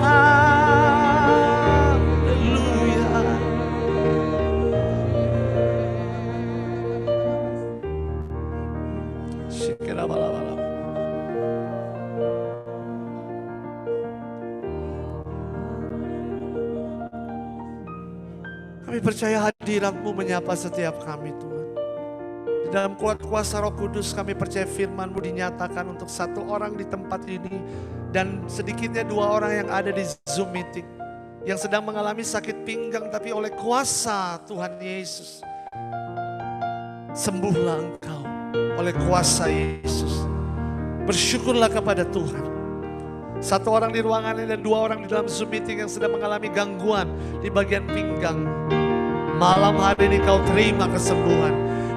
haleluya. Shikira bala bala. Kami percaya hadirat-Mu menyapa setiap kami, Tuhan. Di dalam kuat kuasa Roh Kudus kami percaya firman-Mu dinyatakan untuk satu orang di tempat ini dan sedikitnya 2 orang yang ada di Zoom meeting yang sedang mengalami sakit pinggang, tapi oleh kuasa Tuhan Yesus sembuhlah engkau oleh kuasa Yesus. Bersyukurlah kepada Tuhan. 1 orang di ruangan ini dan 2 orang di dalam Zoom meeting yang sedang mengalami gangguan di bagian pinggang. Malam hari ini kau terima kesembuhan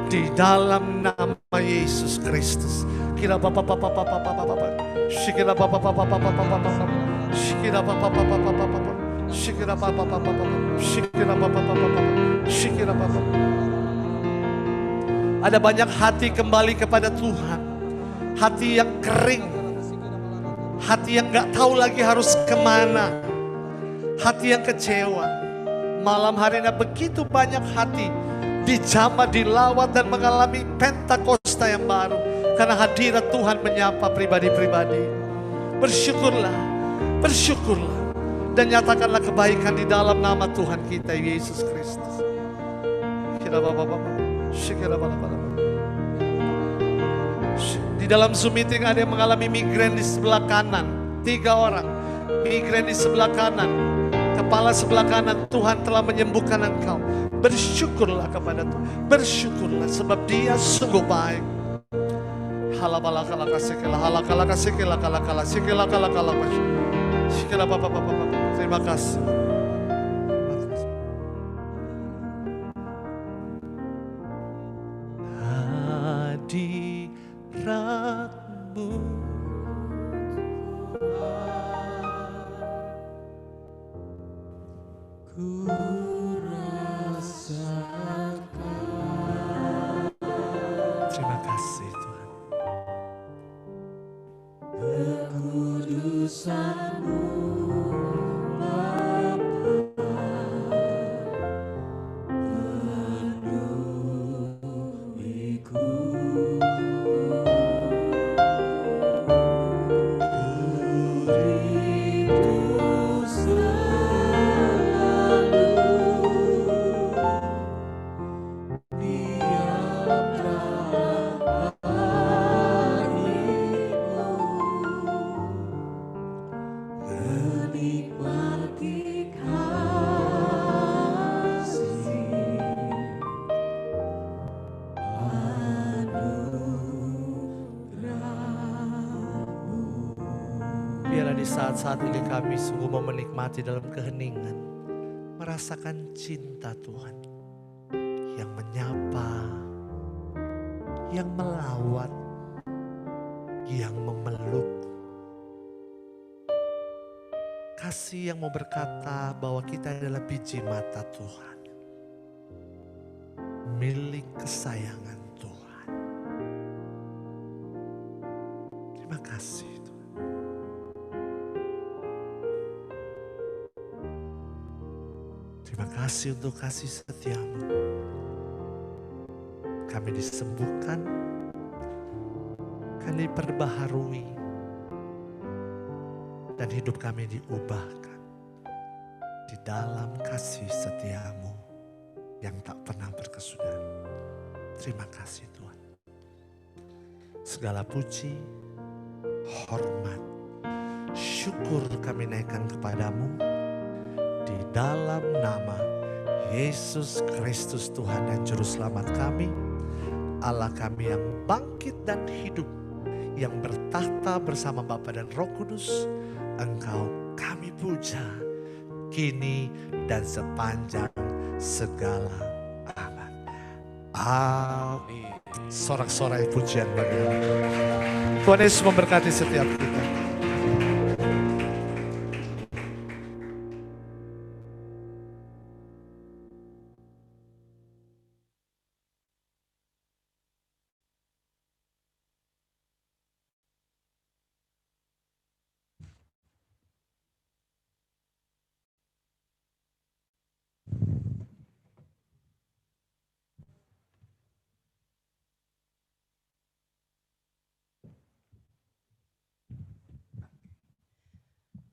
di dalam nama Yesus Kristus. Kira papa papa papa papa papa. Shikira papa papa papa papa papa. Shikira papa papa papa papa. Shikira papa papa papa. Shikira papa papa papa. Shikira papa. Ada banyak hati kembali kepada Tuhan. Hati yang kering. Hati yang gak tahu lagi harus kemana. Hati yang kecewa. Malam hari ini begitu banyak hati dijamah, dilawat dan mengalami Pentakosta yang baru. Karena hadirat Tuhan menyapa pribadi-pribadi. Bersyukurlah, bersyukurlah. Dan nyatakanlah kebaikan di dalam nama Tuhan kita Yesus Kristus. Di dalam Zoom meeting ada yang mengalami migrain di sebelah kanan. 3 orang, migrain di sebelah kanan. Kepala sebelah kanan, Tuhan telah menyembuhkan engkau. Bersyukurlah kepada Tuhan. Bersyukurlah sebab Dia sungguh baik. Terima kasih. Hadirat-Mu Ku rasakan. Terima kasih Tuhan. Kekudusan-Mu Bapa penuhiku. Rindu selalu menikmati kasih anugerah-Mu. Biarlah di saat-saat ini kami sungguh mau menikmati dalam keheningan, merasakan cinta Tuhan yang menyapa, yang melawat, yang memeluk. Kasih yang mau berkata bahwa kita adalah biji mata Tuhan, milik kesayangan Tuhan. Terima kasih Tuhan. Terima kasih untuk kasih setia-Mu. Kami disembuhkan, kami diperbaharui, dan hidup kami diubahkan di dalam kasih setia-Mu yang tak pernah berkesudahan. Terima kasih Tuhan. Segala puji, hormat, syukur kami naikkan kepadamu di dalam nama Yesus Kristus Tuhan dan Juru Selamat kami, Allah kami yang bangkit dan hidup, yang bertahta bersama Bapa dan Roh Kudus. Engkau kami puja kini dan sepanjang segala abad. Amin. Sorak-sorai pujian bagi Tuhan Yesus memberkati setiap kita.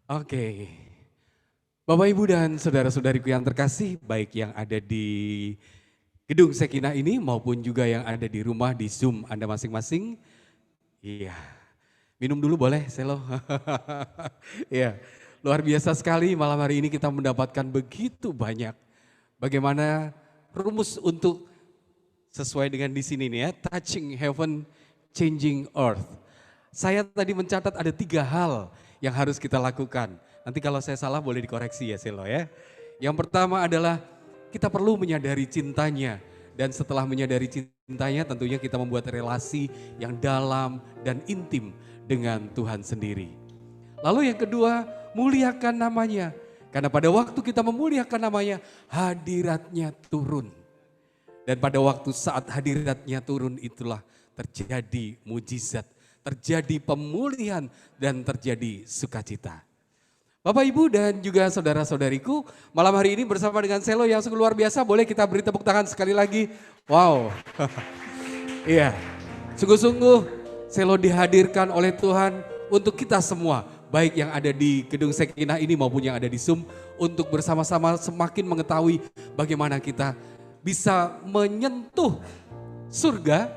Oke, Bapak Ibu dan saudara-saudariku yang terkasih, baik yang ada di gedung Sekinah ini maupun juga yang ada di rumah di Zoom Anda masing-masing. Iya, minum dulu boleh, Selo. Iya, luar biasa sekali malam hari ini kita mendapatkan begitu banyak. Bagaimana rumus untuk sesuai dengan di sini nih ya, touching heaven, changing earth. Saya tadi mencatat ada 3 hal yang harus kita lakukan. Nanti kalau saya salah boleh dikoreksi ya Selo ya. Yang pertama adalah kita perlu menyadari cintanya. Dan setelah menyadari cintanya tentunya kita membuat relasi yang dalam dan intim dengan Tuhan sendiri. Lalu yang kedua, muliakan namanya. Karena pada waktu kita memuliakan namanya, hadiratnya turun. Dan pada waktu saat hadiratnya turun itulah terjadi mujizat, terjadi pemulihan dan terjadi sukacita. Bapak Ibu dan juga saudara-saudariku, malam hari ini bersama dengan Selo yang sungguh luar biasa, boleh kita beri tepuk tangan sekali lagi. Wow, iya, sungguh-sungguh Selo dihadirkan oleh Tuhan untuk kita semua, baik yang ada di gedung Sekinah ini maupun yang ada di Zoom, untuk bersama-sama semakin mengetahui bagaimana kita bisa menyentuh surga,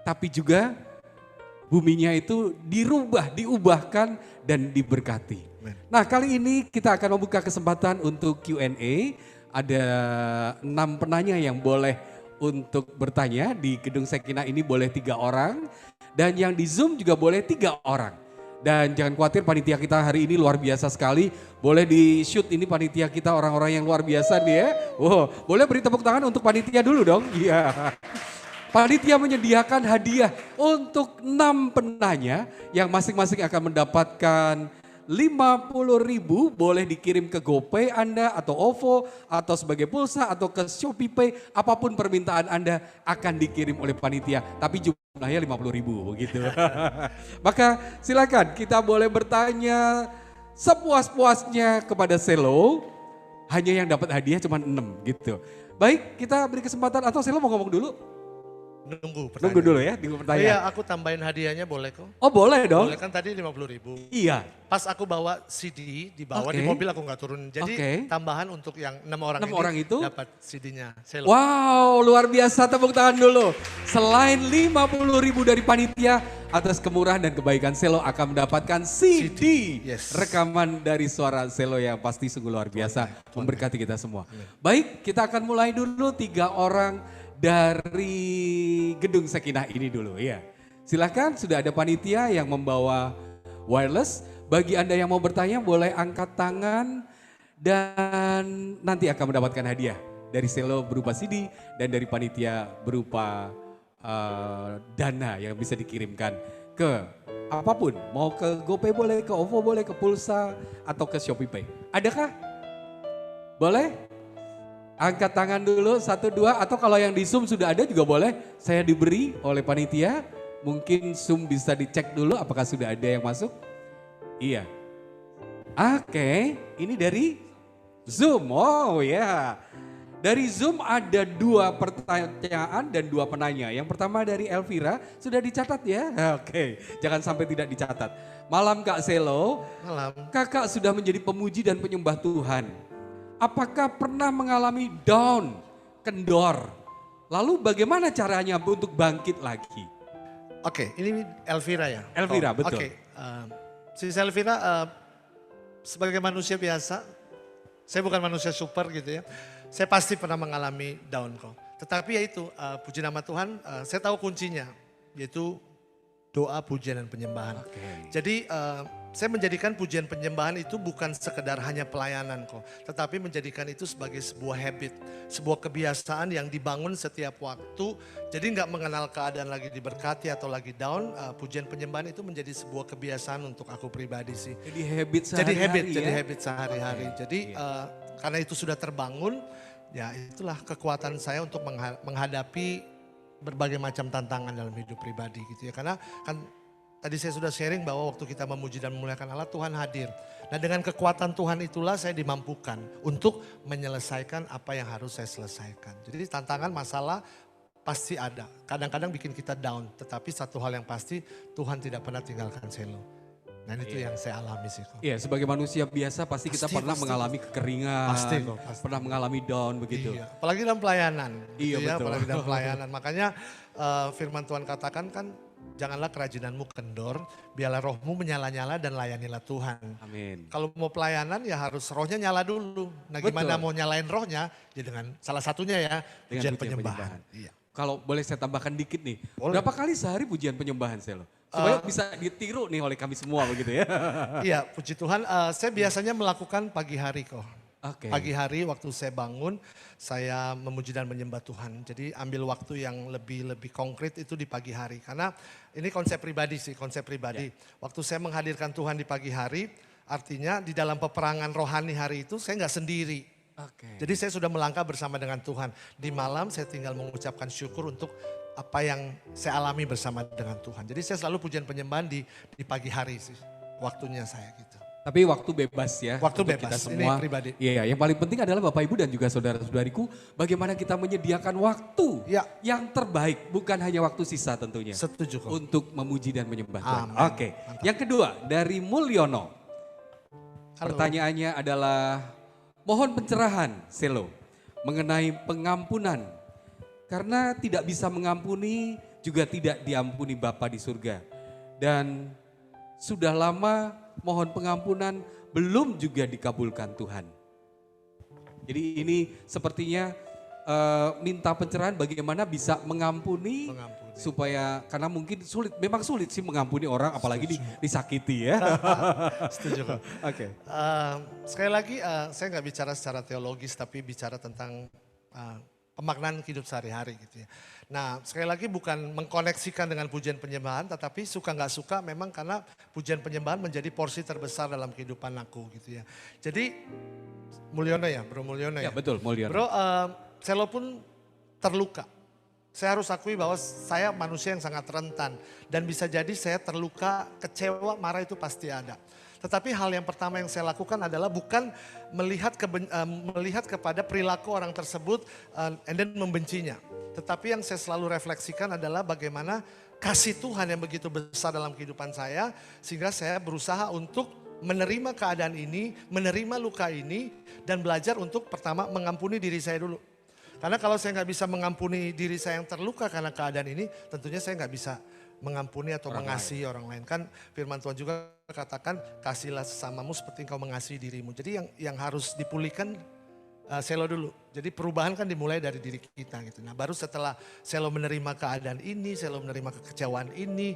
tapi juga buminya itu diubahkan dan diberkati. Nah kali ini kita akan membuka kesempatan untuk Q&A. Ada 6 penanya yang boleh untuk bertanya. Di gedung Sekinah ini boleh 3 orang. Dan yang di Zoom juga boleh 3 orang. Dan jangan khawatir, panitia kita hari ini luar biasa sekali. Boleh di shoot ini panitia kita orang-orang yang luar biasa nih ya. Wow, boleh beri tepuk tangan untuk panitia dulu dong. Iya. Panitia menyediakan hadiah untuk 6 penanya yang masing-masing akan mendapatkan 50.000, boleh dikirim ke GoPay Anda atau OVO atau sebagai pulsa atau ke Shopee Pay, apapun permintaan Anda akan dikirim oleh panitia, tapi jumlahnya 50.000 begitu. Maka silakan kita boleh bertanya sepuas-puasnya kepada Selo, hanya yang dapat hadiah cuma 6 gitu. Baik, kita beri kesempatan atau Selo mau ngomong dulu? Nunggu Nunggu dulu ya, nunggu pertanyaan. Iya, aku tambahin hadiahnya boleh kok. Oh boleh dong. Boleh kan tadi 50.000. Iya. Pas aku bawa CD, dibawa di Oke. mobil aku nggak turun. Jadi Oke. tambahan untuk yang 6 orang 6 ini orang itu? dapat CD-nya. Selo. Wow, luar biasa, tepuk tangan dulu. Selain 50.000 dari panitia, atas kemurahan dan kebaikan Selo akan mendapatkan CD. Yes. Rekaman dari suara Selo yang pasti sungguh luar biasa, memberkati kita semua. Baik, kita akan mulai dulu 3 orang dari gedung Sekinah ini dulu ya. Silahkan, sudah ada panitia yang membawa wireless. Bagi Anda yang mau bertanya boleh angkat tangan dan nanti akan mendapatkan hadiah. Dari Selo berupa CD dan dari panitia berupa dana yang bisa dikirimkan ke apapun. Mau ke GoPay boleh, ke OVO boleh, ke Pulsa atau ke Shopee Pay. Adakah? Boleh? Angkat tangan dulu, 1, 2, atau kalau yang di Zoom sudah ada juga boleh. Saya diberi oleh panitia, mungkin Zoom bisa dicek dulu apakah sudah ada yang masuk. Iya. Oke, ini dari Zoom, oh ya. Dari Zoom ada 2 pertanyaan dan 2 penanya. Yang pertama dari Elvira, sudah dicatat ya? Oke, jangan sampai tidak dicatat. Malam Kak Selo, Malam. Kakak sudah menjadi pemuji dan penyembah Tuhan. Apakah pernah mengalami down, kendor? Lalu bagaimana caranya untuk bangkit lagi? Oke, ini Elvira ya? Elvira, betul. Oke, si Elvira sebagai manusia biasa, saya bukan manusia super gitu ya. Saya pasti pernah mengalami down kok. Tetapi ya itu, puji nama Tuhan, saya tahu kuncinya, yaitu doa, pujian, dan penyembahan. Oke. Jadi saya menjadikan pujian penyembahan itu bukan sekedar hanya pelayanan kok. Tetapi menjadikan itu sebagai sebuah habit, sebuah kebiasaan yang dibangun setiap waktu. Jadi nggak mengenal keadaan lagi diberkati atau lagi down, pujian penyembahan itu menjadi sebuah kebiasaan untuk aku pribadi sih. Jadi habit Jadi sehari-hari habit, ya? jadi habit sehari-hari. Oke, Jadi iya. karena itu sudah terbangun, ya itulah kekuatan saya untuk menghadapi berbagai macam tantangan dalam hidup pribadi gitu ya. Karena kan tadi saya sudah sharing bahwa waktu kita memuji dan memuliakan Allah, Tuhan hadir. Nah dengan kekuatan Tuhan itulah saya dimampukan untuk menyelesaikan apa yang harus saya selesaikan. Jadi tantangan, masalah pasti ada. Kadang-kadang bikin kita down, tetapi satu hal yang pasti, Tuhan tidak pernah tinggalkan Selo. Nah itu yang saya alami sih kok. Iya, sebagai manusia biasa pasti kita Pasti, pernah pasti. mengalami kekeringan, Pasti kok, pasti. pernah mengalami down begitu. Iya, apalagi dalam pelayanan. Iya, gitu ya, betul. apalagi dalam pelayanan. Makanya firman Tuhan katakan kan, janganlah kerajinanmu kendor, biarlah rohmu menyala-nyala dan layanilah Tuhan. Amin. Kalau mau pelayanan ya harus rohnya nyala dulu. Nah gimana Betul. mau nyalain rohnya? Ya dengan salah satunya ya, Dengan pujian pujian penyembahan. penyembahan. Iya. Kalau boleh saya tambahkan dikit nih, Boleh. berapa kali sehari pujian penyembahan Selo? Supaya bisa ditiru nih oleh kami semua begitu ya. Iya, puji Tuhan. Saya biasanya melakukan pagi hari kok. Oke. Pagi hari waktu saya bangun, saya memuji dan menyembah Tuhan. Jadi ambil waktu yang lebih konkret itu di pagi hari. Karena ini konsep pribadi sih, konsep pribadi. Waktu saya menghadirkan Tuhan di pagi hari, artinya di dalam peperangan rohani hari itu saya nggak sendiri. Oke. Jadi saya sudah melangkah bersama dengan Tuhan. Di malam saya tinggal mengucapkan syukur untuk apa yang saya alami bersama dengan Tuhan. Jadi saya selalu pujian penyembahan di pagi hari sih, waktunya saya gitu. Tapi waktu bebas ya. Waktu untuk bebas, kita ini semua. pribadi. Iya, yang paling penting adalah Bapak Ibu dan juga saudara-saudariku, bagaimana kita menyediakan waktu Ya. yang terbaik, bukan hanya waktu sisa tentunya. Setuju kok. Untuk memuji dan menyembah Tuhan. Amin. Oke, Mantap. yang kedua dari Mulyono. Halo. Pertanyaannya adalah, mohon pencerahan Selo mengenai pengampunan. Karena tidak bisa mengampuni, juga tidak diampuni Bapa di surga. Dan sudah lama mohon pengampunan, belum juga dikabulkan Tuhan. Jadi ini sepertinya minta pencerahan bagaimana bisa mengampuni, Mengampuni. supaya, karena mungkin sulit, memang sulit sih mengampuni orang apalagi disakiti ya. Setuju kok. Oke. Sekali lagi saya nggak bicara secara teologis tapi bicara tentang pemaknaan hidup sehari-hari gitu ya. Nah sekali lagi bukan mengkoneksikan dengan pujian penyembahan tetapi suka nggak suka memang karena pujian penyembahan menjadi porsi terbesar dalam kehidupan aku gitu ya. Jadi Mulyono ya, Bro Mulyono Ya ya. betul, Mulyono. Bro, Selo pun terluka. Saya harus akui bahwa saya manusia yang sangat rentan. Dan bisa jadi saya terluka, kecewa, marah itu pasti ada. Tetapi hal yang pertama yang saya lakukan adalah bukan melihat kepada perilaku orang tersebut and then membencinya. Tetapi yang saya selalu refleksikan adalah bagaimana kasih Tuhan yang begitu besar dalam kehidupan saya. Sehingga saya berusaha untuk menerima keadaan ini, menerima luka ini. Dan belajar untuk pertama mengampuni diri saya dulu. Karena kalau saya nggak bisa mengampuni diri saya yang terluka karena keadaan ini, tentunya saya nggak bisa mengampuni atau mengasihi orang lain. Kan firman Tuhan juga katakan, kasihlah sesamamu seperti engkau mengasihi dirimu. Jadi yang harus dipulihkan Selo dulu. Jadi perubahan kan dimulai dari diri kita gitu. Nah baru setelah Selo menerima keadaan ini, Selo menerima kekecewaan ini,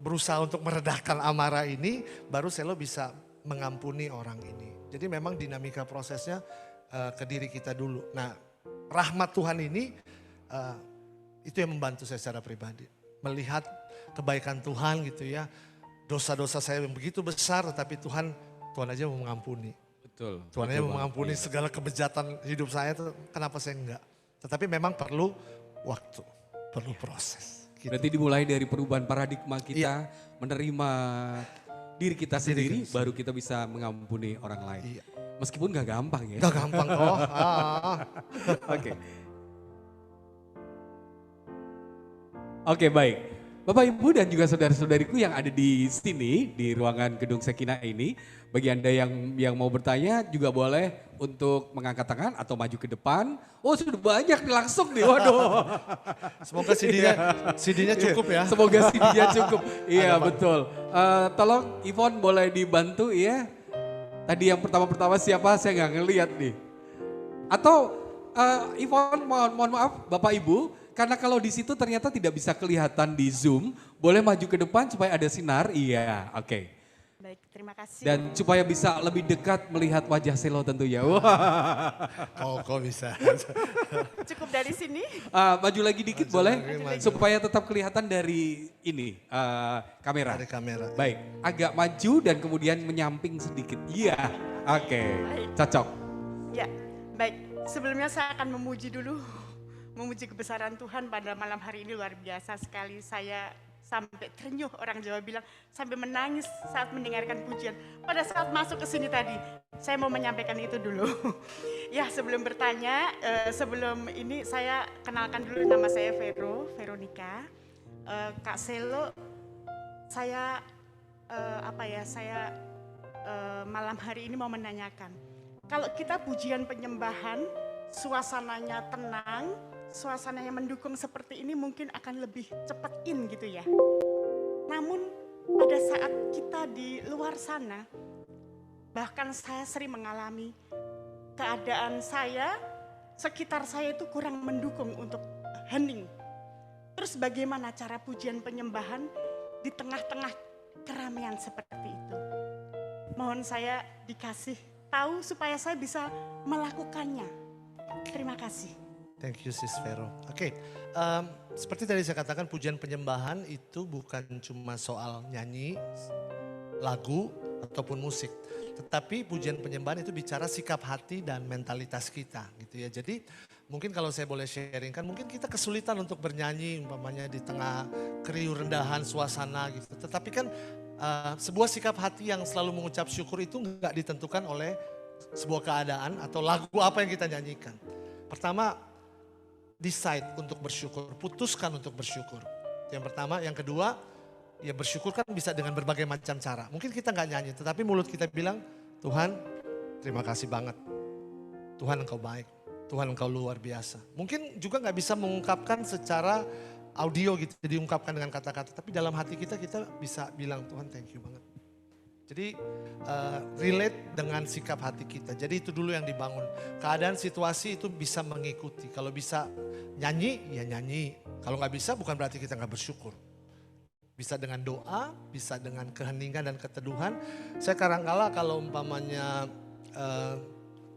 berusaha untuk meredahkan amarah ini, baru Selo bisa mengampuni orang ini. Jadi memang dinamika prosesnya ke diri kita dulu. Nah rahmat Tuhan ini itu yang membantu saya secara pribadi. Melihat kebaikan Tuhan gitu ya. Dosa-dosa saya yang begitu besar tetapi Tuhan aja mau mengampuni. Betul. Tuhan betul aja mau banget, mengampuni iya. segala kebejatan hidup saya itu kenapa saya enggak. Tetapi memang perlu waktu, perlu proses. Gitu. Berarti dimulai dari perubahan paradigma kita, menerima diri kita sendiri, baru kita bisa mengampuni orang lain. Iya. Meskipun gak gampang ya. Gak gampang kok. Oke. Oke, baik. Bapak Ibu dan juga saudara-saudariku yang ada di sini di ruangan Gedung Sekina ini, bagi Anda yang mau bertanya juga boleh untuk mengangkat tangan atau maju ke depan. Oh, sudah banyak nih langsung nih. Waduh. Semoga CD-nya cukup ya. Semoga CD-nya cukup. Iya, betul. Tolong Ivon boleh dibantu ya. Tadi yang pertama-pertama siapa saya nggak ngeliat nih. Atau Ivon mohon maaf Bapak Ibu, karena kalau di situ ternyata tidak bisa kelihatan di Zoom, boleh maju ke depan supaya ada sinar. Iya, oke. Baik, terima kasih. Dan supaya bisa lebih dekat melihat wajah Selo tentunya. Wah. Kok bisa. Cukup dari sini. Maju lagi dikit boleh? maju. Supaya tetap kelihatan dari ini kamera. Dari kamera. Baik, agak maju dan kemudian menyamping sedikit. Iya, oke, cocok. Ya, baik. Sebelumnya saya akan memuji dulu. Memuji kebesaran Tuhan pada malam hari ini luar biasa sekali. Saya sampai terenyuh, orang Jawa bilang, sampai menangis saat mendengarkan pujian. Pada saat masuk ke sini tadi, saya mau menyampaikan itu dulu. Ya, sebelum bertanya, sebelum ini saya kenalkan dulu, nama saya Veronika. Kak Selo, saya saya malam hari ini mau menanyakan. Kalau kita pujian penyembahan, suasananya tenang, suasananya mendukung seperti ini mungkin akan lebih cepat in gitu ya. Namun pada saat kita di luar sana, bahkan saya sering mengalami keadaan saya, sekitar saya itu kurang mendukung untuk hening. Terus bagaimana cara pujian penyembahan di tengah-tengah keramaian seperti itu? Mohon saya dikasih tahu supaya saya bisa melakukannya. Terima kasih. Thank you Sis Vero. Oke, seperti tadi saya katakan pujian penyembahan itu bukan cuma soal nyanyi, lagu, ataupun musik. Tetapi pujian penyembahan itu bicara sikap hati dan mentalitas kita gitu ya. Jadi mungkin kalau saya boleh sharing kan mungkin kita kesulitan untuk bernyanyi umpamanya di tengah keriuh rendahan suasana gitu. Tetapi kan sebuah sikap hati yang selalu mengucap syukur itu nggak ditentukan oleh sebuah keadaan atau lagu apa yang kita nyanyikan. Pertama, decide untuk bersyukur, putuskan untuk bersyukur. Yang pertama, yang kedua, ya bersyukur kan bisa dengan berbagai macam cara. Mungkin kita nggak nyanyi, tetapi mulut kita bilang, Tuhan terima kasih banget. Tuhan Engkau baik, Tuhan Engkau luar biasa. Mungkin juga nggak bisa mengungkapkan secara audio gitu, diungkapkan dengan kata-kata. Tapi dalam hati kita bisa bilang, Tuhan thank you banget. Jadi relate dengan sikap hati kita. Jadi itu dulu yang dibangun. Keadaan situasi itu bisa mengikuti. Kalau bisa nyanyi, ya nyanyi. Kalau nggak bisa bukan berarti kita nggak bersyukur. Bisa dengan doa, bisa dengan keheningan dan keteduhan. Saya kadang-kala kalau umpamanya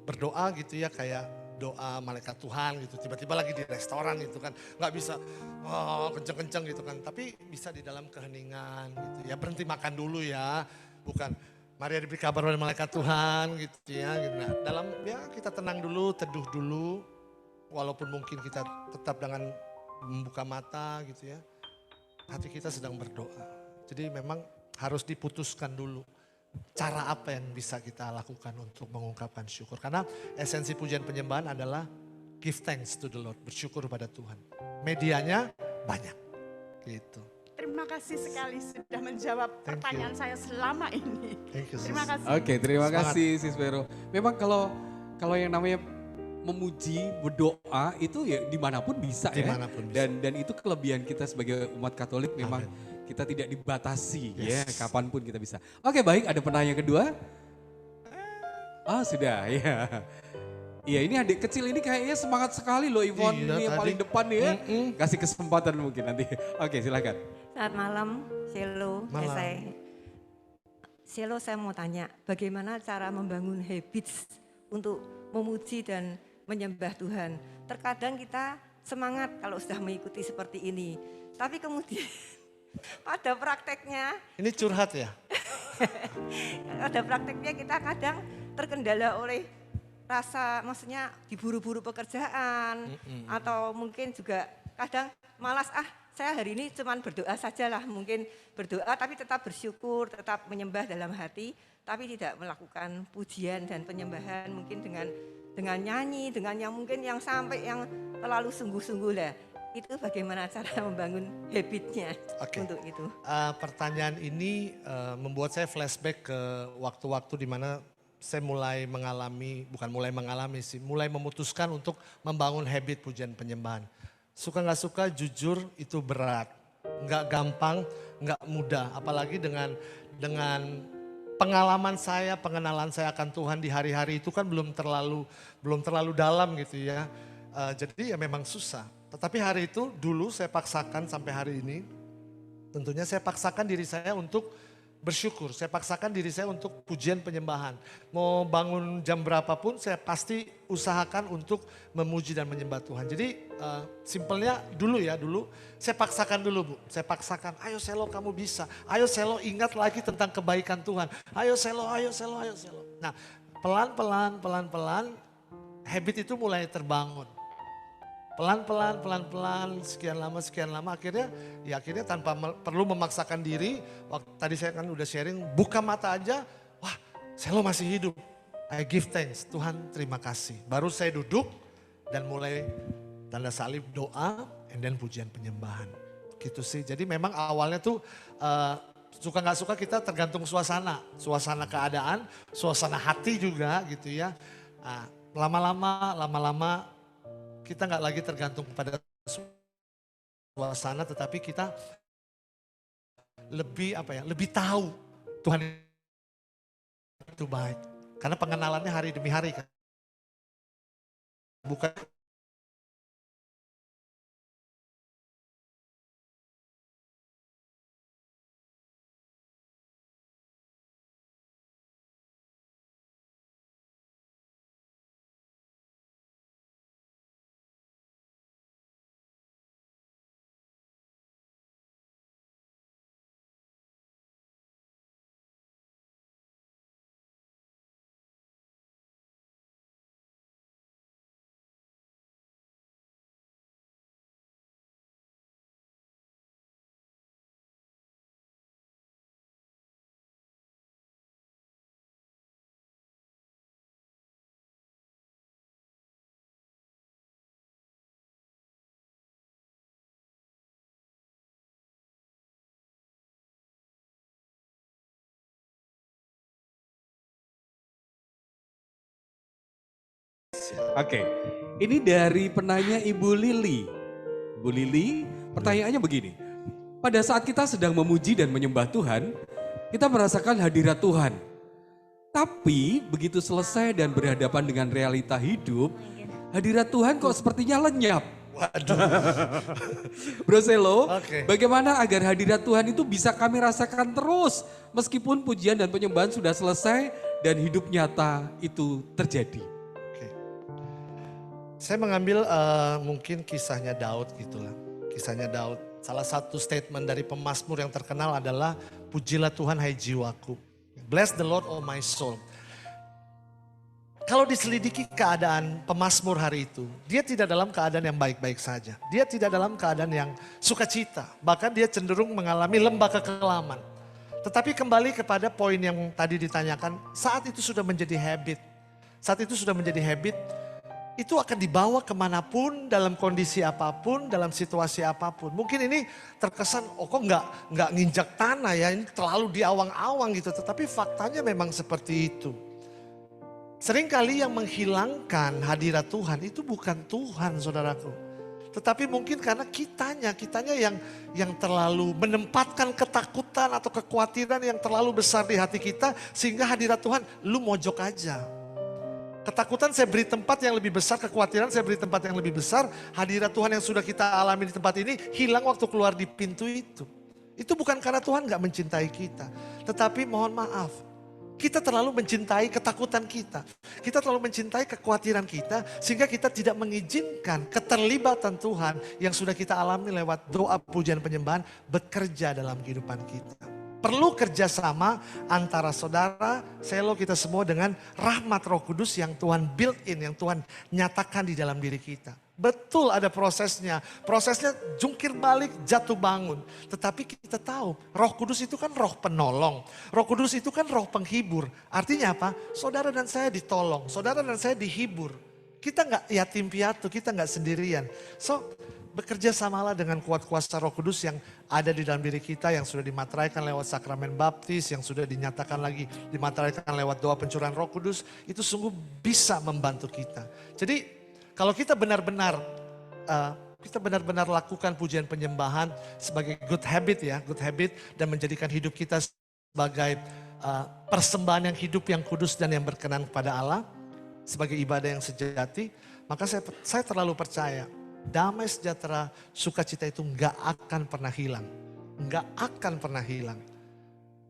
berdoa gitu ya kayak doa malaikat Tuhan gitu. Tiba-tiba lagi di restoran gitu kan. Nggak bisa kenceng-kenceng gitu kan. Tapi bisa di dalam keheningan gitu ya. Berhenti makan dulu ya. Bukan Maria diberi kabar oleh malaikat Tuhan gitu ya. Nah, dalam ya kita tenang dulu, teduh dulu. Walaupun mungkin kita tetap dengan membuka mata gitu ya. Hati kita sedang berdoa. Jadi memang harus diputuskan dulu. Cara apa yang bisa kita lakukan untuk mengungkapkan syukur. Karena esensi pujian penyembahan adalah give thanks to the Lord. Bersyukur pada Tuhan. Medianya banyak gitu. Terima kasih sekali sudah menjawab pertanyaan saya selama ini. Thank you, sis. Terima kasih. Oke, terima Semangat. kasih Sis Vero. Memang kalau yang namanya memuji, berdoa itu ya dimanapun bisa Dimanapun ya. bisa. Dan itu kelebihan kita sebagai umat Katolik memang kita tidak dibatasi ya Yes. kapanpun kita bisa. Oke baik, ada penanya kedua. Sudah ya. Iya ini adik kecil ini kayaknya semangat sekali loh Ivon Iya, ini yang tadi. paling depan nih ya. Kasih kesempatan mungkin nanti. Oke silakan. Selamat malam, Selo. Malam. Selo, saya mau tanya, bagaimana cara membangun habits untuk memuji dan menyembah Tuhan? Terkadang kita semangat kalau sudah mengikuti seperti ini, tapi kemudian pada prakteknya, Ini curhat ya? kita kadang terkendala oleh rasa, maksudnya diburu-buru pekerjaan, atau mungkin juga kadang malas, saya hari ini cuman berdoa sajalah, mungkin berdoa tapi tetap bersyukur, tetap menyembah dalam hati, tapi tidak melakukan pujian dan penyembahan mungkin dengan nyanyi, dengan yang mungkin yang sampai yang terlalu sungguh-sungguh lah. Itu bagaimana cara membangun habitnya Oke. untuk itu? Pertanyaan ini membuat saya flashback ke waktu-waktu di mana saya mulai mulai memutuskan untuk membangun habit pujian penyembahan. Suka nggak suka, jujur itu berat, nggak gampang, nggak mudah. Apalagi dengan pengalaman saya, pengenalan saya akan Tuhan di hari-hari itu kan belum terlalu dalam gitu ya. Jadi ya memang susah. Tetapi hari itu dulu saya paksakan sampai hari ini, tentunya saya paksakan diri saya untuk bersyukur. Saya paksakan diri saya untuk pujian penyembahan. Mau bangun jam berapapun saya pasti usahakan untuk memuji dan menyembah Tuhan. Jadi simpelnya dulu saya paksakan dulu Bu. Saya paksakan, ayo Selo kamu bisa. Ayo Selo ingat lagi tentang kebaikan Tuhan. Ayo Selo. Nah pelan-pelan habit itu mulai terbangun. Pelan-pelan, sekian lama akhirnya tanpa perlu memaksakan diri, waktu tadi saya kan udah sharing, buka mata aja, wah Selo masih hidup, I give thanks, Tuhan terima kasih. Baru saya duduk dan mulai tanda salib doa, and then pujian penyembahan. Gitu sih, jadi memang awalnya tuh suka nggak suka kita tergantung suasana keadaan, suasana hati juga gitu ya. Nah, lama-lama kita nggak lagi tergantung pada suasana, tetapi kita lebih tahu Tuhan itu baik. Karena pengenalannya hari demi hari kan. Bukan Oke, ini dari penanya Ibu Lili. Ibu Lili, pertanyaannya begini. Pada saat kita sedang memuji dan menyembah Tuhan, kita merasakan hadirat Tuhan. Tapi begitu selesai dan berhadapan dengan realita hidup, hadirat Tuhan kok sepertinya lenyap. waduh. Bro Selo, Oke. bagaimana agar hadirat Tuhan itu bisa kami rasakan terus meskipun pujian dan penyembahan sudah selesai dan hidup nyata itu terjadi? Oke. Saya mengambil mungkin kisahnya Daud gitulah. Kisahnya Daud. Salah satu statement dari pemazmur yang terkenal adalah pujilah Tuhan hai jiwaku. Bless the Lord oh my soul. Kalau diselidiki keadaan pemazmur hari itu, dia tidak dalam keadaan yang baik-baik saja. Dia tidak dalam keadaan yang sukacita. Bahkan dia cenderung mengalami lembah kekelaman. Tetapi kembali kepada poin yang tadi ditanyakan, saat itu sudah menjadi habit. Saat itu sudah menjadi habit, itu akan dibawa kemanapun, dalam kondisi apapun, dalam situasi apapun. Mungkin ini terkesan, oh kok nggak nginjak tanah ya, ini terlalu diawang-awang gitu. Tetapi faktanya memang seperti itu. Seringkali yang menghilangkan hadirat Tuhan itu bukan Tuhan saudaraku. Tetapi mungkin karena kitanya yang terlalu menempatkan ketakutan atau kekhawatiran yang terlalu besar di hati kita. Sehingga hadirat Tuhan lu mojok aja. Ketakutan saya beri tempat yang lebih besar, kekhawatiran saya beri tempat yang lebih besar. Hadirat Tuhan yang sudah kita alami di tempat ini hilang waktu keluar di pintu itu. Itu bukan karena Tuhan gak mencintai kita. Tetapi mohon maaf, kita terlalu mencintai ketakutan kita. Kita terlalu mencintai kekhawatiran kita sehingga kita tidak mengizinkan keterlibatan Tuhan yang sudah kita alami lewat doa, pujian, penyembahan bekerja dalam kehidupan kita. Perlu kerjasama antara saudara, selo kita semua dengan rahmat Roh Kudus yang Tuhan built in, yang Tuhan nyatakan di dalam diri kita. Betul ada prosesnya jungkir balik, jatuh bangun. Tetapi kita tahu Roh Kudus itu kan roh penolong. Roh Kudus itu kan roh penghibur. Artinya apa? Saudara dan saya ditolong, saudara dan saya dihibur. Kita nggak yatim piatu, kita nggak sendirian. So bekerja samalah dengan kuat kuasa Roh Kudus yang ada di dalam diri kita, yang sudah dimateraikan lewat sakramen baptis, yang sudah dinyatakan lagi dimateraikan lewat doa pencurahan Roh Kudus. Itu sungguh bisa membantu kita. Jadi kalau kita benar-benar lakukan pujian penyembahan sebagai good habit dan menjadikan hidup kita sebagai persembahan yang hidup, yang kudus dan yang berkenan kepada Allah sebagai ibadah yang sejati, maka saya terlalu percaya damai sejahtera sukacita itu nggak akan pernah hilang, nggak akan pernah hilang.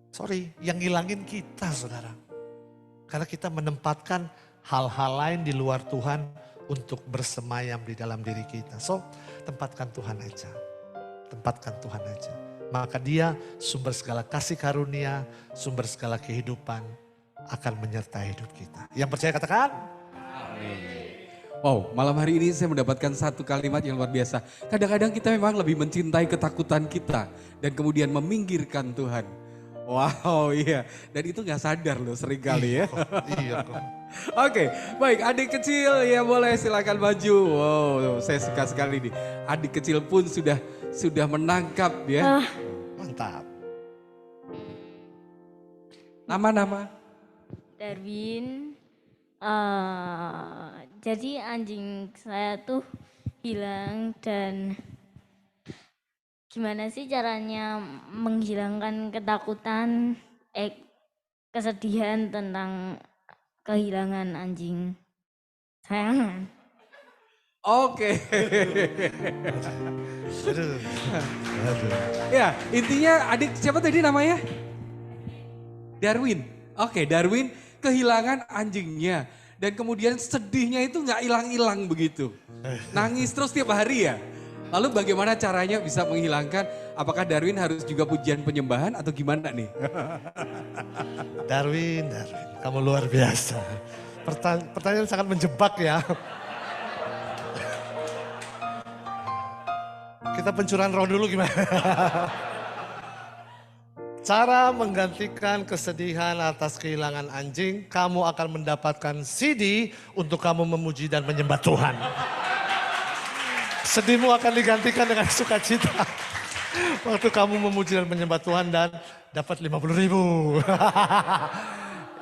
Sorry, yang ngilangin kita saudara, karena kita menempatkan hal-hal lain di luar Tuhan untuk bersemayam di dalam diri kita. So, tempatkan Tuhan aja. Tempatkan Tuhan aja. Maka dia sumber segala kasih karunia, sumber segala kehidupan akan menyertai hidup kita. Yang percaya katakan? Wow, malam hari ini saya mendapatkan satu kalimat yang luar biasa. Kadang-kadang kita memang lebih mencintai ketakutan kita dan kemudian meminggirkan Tuhan. Wow, iya. Dan itu gak sadar loh seringkali ya. Iya kok. Oke, baik, adik kecil ya boleh silakan maju. Wow, saya suka sekali nih. Adik kecil pun sudah menangkap ya. Mantap. Nama-nama. Darwin. Jadi anjing saya tuh hilang dan gimana sih caranya menghilangkan ketakutan, kesedihan tentang kehilangan anjing sayangan. Oke. Aduh. Aduh. Ya, intinya adik siapa tadi namanya? Darwin. Oke, Darwin kehilangan anjingnya. Dan kemudian sedihnya itu nggak hilang-hilang begitu. Nangis terus tiap hari ya. Lalu bagaimana caranya bisa menghilangkan? Apakah Darwin harus juga pujian penyembahan atau gimana nih? Darwin, kamu luar biasa. Pertanyaan sangat menjebak ya. Kita pencurahan roh dulu gimana? Cara menggantikan kesedihan atas kehilangan anjing, kamu akan mendapatkan CD untuk kamu memuji dan menyembah Tuhan. Sedihmu akan digantikan dengan sukacita. Waktu kamu memuji dan menyembah Tuhan dan dapat 50.000.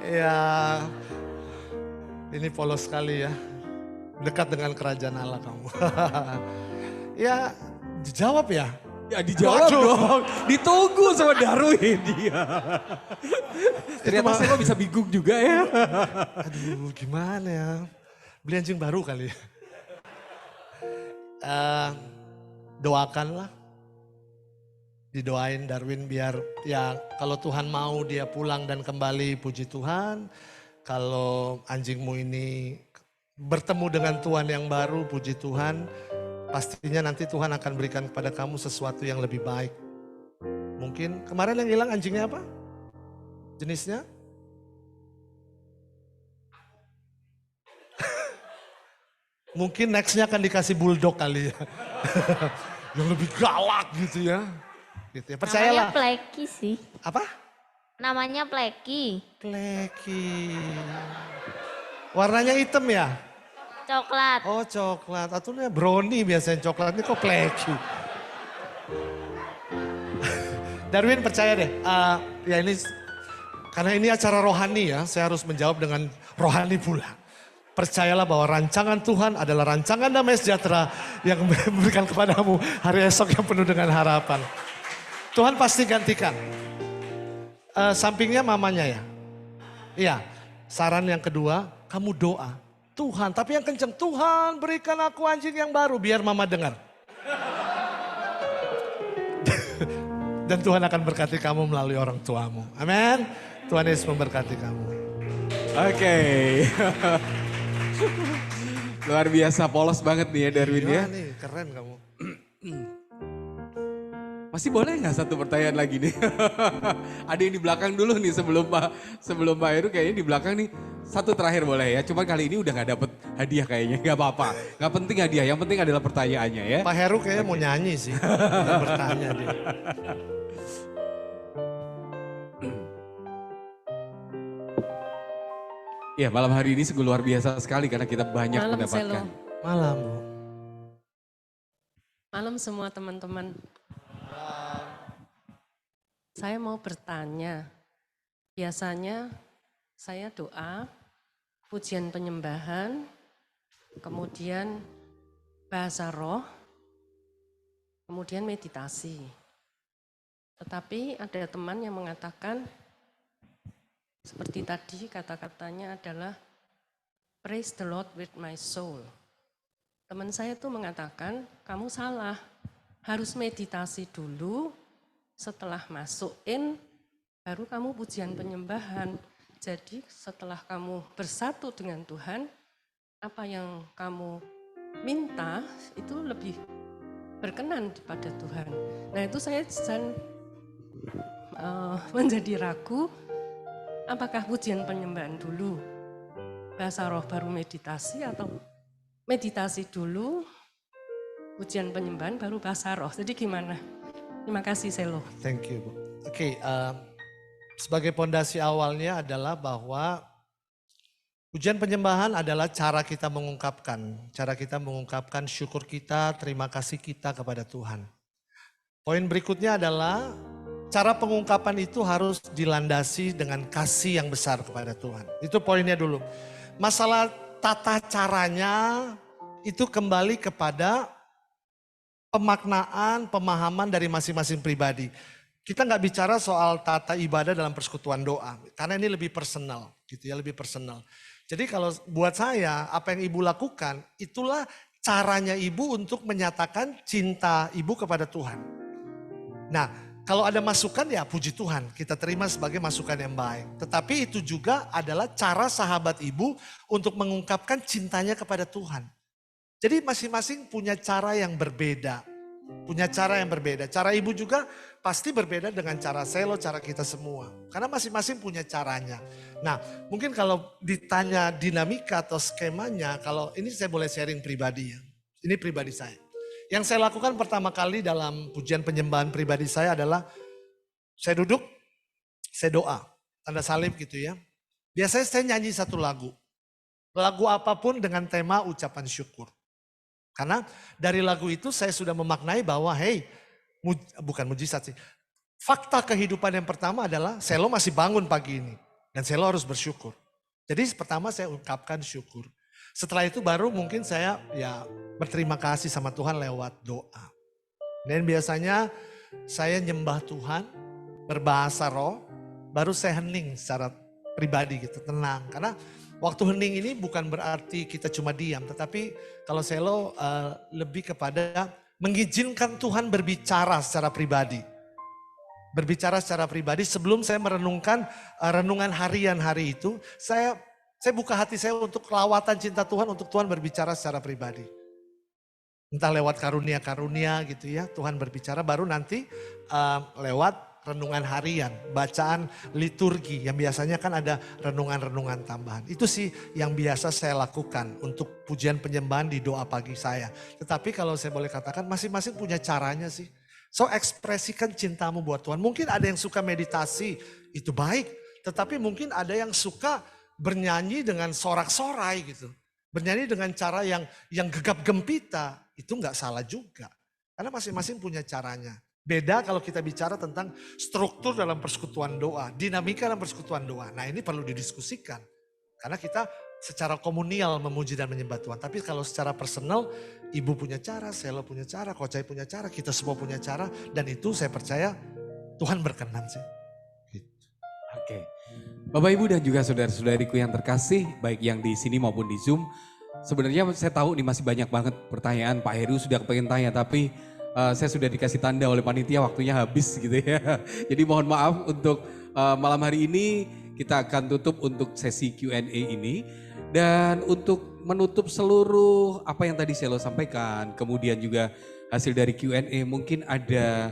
Ya, ini polos sekali ya. Dekat dengan kerajaan Allah kamu. Ya, dijawab ya. Ya dijawab dong, ditunggu sama Darwin dia. Ternyata saya bisa bingung juga ya. Aduh gimana ya, beli anjing baru kali ya. Doakanlah, didoain Darwin biar ya kalau Tuhan mau dia pulang dan kembali puji Tuhan. Kalau anjingmu ini bertemu dengan Tuhan yang baru puji Tuhan. Pastinya nanti Tuhan akan berikan kepada kamu sesuatu yang lebih baik. Mungkin kemarin yang hilang anjingnya apa? Jenisnya? Mungkin nextnya akan dikasih bulldog kali ya. Yang lebih galak gitu ya. Gitu ya. Percayalah. Namanya Pleki sih. Apa? Namanya Pleki. Pleki. Warnanya hitam ya? Coklat. Oh coklat, atuhnya brownie biasanya coklat, ini kok pleki. Darwin percaya deh, ya ini karena ini acara rohani ya, saya harus menjawab dengan rohani pula. Percayalah bahwa rancangan Tuhan adalah rancangan damai sejahtera yang memberikan kepadamu hari esok yang penuh dengan harapan. Tuhan pasti gantikan. Sampingnya mamanya ya. Iya, saran yang kedua, kamu doa. Tuhan, tapi yang kenceng, Tuhan berikan aku anjing yang baru biar mama dengar. Dan Tuhan akan berkati kamu melalui orang tuamu. Amin. Tuhan Yesus memberkati kamu. Oke. Luar biasa, polos banget nih ya Darwin ya. Nih, keren kamu. Masih boleh nggak satu pertanyaan lagi nih? Ada yang di belakang dulu nih sebelum Pak Heru kayaknya di belakang nih. Satu terakhir boleh ya, cuman kali ini udah gak dapet hadiah kayaknya, gak apa-apa. Gak penting hadiah, yang penting adalah pertanyaannya ya. Pak Heru kayaknya mau nyanyi sih, dia bertanya dia. Ya malam hari ini sungguh luar biasa sekali karena kita banyak Malam, mendapatkan. Selo. Malam Bu. Malam semua teman-teman. Saya mau bertanya, biasanya saya doa, pujian penyembahan, kemudian bahasa roh, kemudian meditasi. Tetapi ada teman yang mengatakan, seperti tadi kata-katanya adalah, praise the Lord with my soul. Teman saya tuh mengatakan, kamu salah, harus meditasi dulu, setelah masukin, baru kamu pujian penyembahan. Jadi setelah kamu bersatu dengan Tuhan, apa yang kamu minta itu lebih berkenan kepada Tuhan. Nah itu saya menjadi ragu, apakah pujian penyembahan dulu, bahasa roh baru meditasi atau meditasi dulu, pujian penyembahan baru bahasa roh. Jadi gimana? Terima kasih Selo. Thank you Bu. Oke, sebagai pondasi awalnya adalah bahwa pujian penyembahan adalah cara kita mengungkapkan syukur kita, terima kasih kita kepada Tuhan. Poin berikutnya adalah cara pengungkapan itu harus dilandasi dengan kasih yang besar kepada Tuhan. Itu poinnya dulu. Masalah tata caranya itu kembali kepada pemaknaan, pemahaman dari masing-masing pribadi. Kita nggak bicara soal tata ibadah dalam persekutuan doa, karena ini lebih personal, gitu ya, lebih personal. Jadi kalau buat saya, apa yang ibu lakukan, itulah caranya ibu untuk menyatakan cinta ibu kepada Tuhan. Nah, kalau ada masukan ya puji Tuhan, kita terima sebagai masukan yang baik. Tetapi itu juga adalah cara sahabat ibu untuk mengungkapkan cintanya kepada Tuhan. Jadi masing-masing punya cara yang berbeda. Punya cara yang berbeda. Cara ibu juga pasti berbeda dengan cara Selo, cara kita semua. Karena masing-masing punya caranya. Nah, mungkin kalau ditanya dinamika atau skemanya, kalau ini saya boleh sharing pribadi ya. Ini pribadi saya. Yang saya lakukan pertama kali dalam pujian penyembahan pribadi saya adalah saya duduk, saya doa, tanda salib gitu ya. Biasanya saya nyanyi satu lagu. Lagu apapun dengan tema ucapan syukur. Karena dari lagu itu saya sudah memaknai bahwa bukan mujizat sih. Fakta kehidupan yang pertama adalah Selo masih bangun pagi ini. Dan Selo harus bersyukur. Jadi pertama saya ungkapkan syukur. Setelah itu baru mungkin saya ya berterima kasih sama Tuhan lewat doa. Dan biasanya saya nyembah Tuhan, berbahasa roh, baru saya hening secara pribadi gitu, tenang. Karena waktu hening ini bukan berarti kita cuma diam, tetapi kalau Selo lebih kepada mengizinkan Tuhan berbicara secara pribadi. Berbicara secara pribadi sebelum saya merenungkan renungan harian hari itu, saya buka hati saya untuk lawatan cinta Tuhan, untuk Tuhan berbicara secara pribadi. Entah lewat karunia-karunia gitu ya, Tuhan berbicara, baru nanti lewat renungan harian, bacaan liturgi yang biasanya kan ada renungan-renungan tambahan. Itu sih yang biasa saya lakukan untuk pujian penyembahan di doa pagi saya. Tetapi kalau saya boleh katakan masing-masing punya caranya sih. So ekspresikan cintamu buat Tuhan. Mungkin ada yang suka meditasi, itu baik. Tetapi mungkin ada yang suka bernyanyi dengan sorak-sorai gitu. Bernyanyi dengan cara yang gegap gempita, itu nggak salah juga. Karena masing-masing punya caranya. Beda kalau kita bicara tentang struktur dalam persekutuan doa, dinamika dalam persekutuan doa. Nah ini perlu didiskusikan. Karena kita secara komunial memuji dan menyembah Tuhan. Tapi kalau secara personal, ibu punya cara, Selo punya cara, Kocai punya cara, kita semua punya cara. Dan itu saya percaya Tuhan berkenan sih. Gitu. Oke. Bapak Ibu dan juga saudara-saudariku yang terkasih, baik yang di sini maupun di Zoom. Sebenarnya saya tahu nih masih banyak banget pertanyaan, Pak Heru sudah kepengen tanya, tapi saya sudah dikasih tanda oleh panitia waktunya habis gitu ya. Jadi mohon maaf untuk malam hari ini kita akan tutup untuk sesi Q&A ini. Dan untuk menutup seluruh apa yang tadi Selo sampaikan, kemudian juga hasil dari Q&A, mungkin ada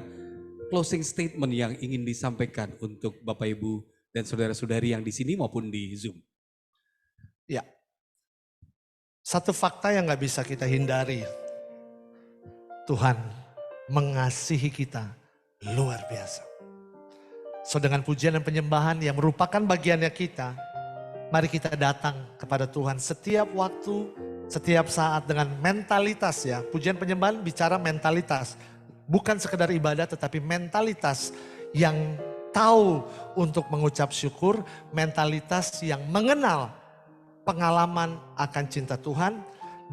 closing statement yang ingin disampaikan untuk Bapak Ibu dan saudara-saudari yang di sini maupun di Zoom. Ya, satu fakta yang gak bisa kita hindari. Tuhan mengasihi kita luar biasa. So dengan pujian dan penyembahan yang merupakan bagiannya kita, mari kita datang kepada Tuhan setiap waktu, setiap saat dengan mentalitas ya. Pujian penyembahan bicara mentalitas. Bukan sekedar ibadah tetapi mentalitas yang tahu untuk mengucap syukur, mentalitas yang mengenal pengalaman akan cinta Tuhan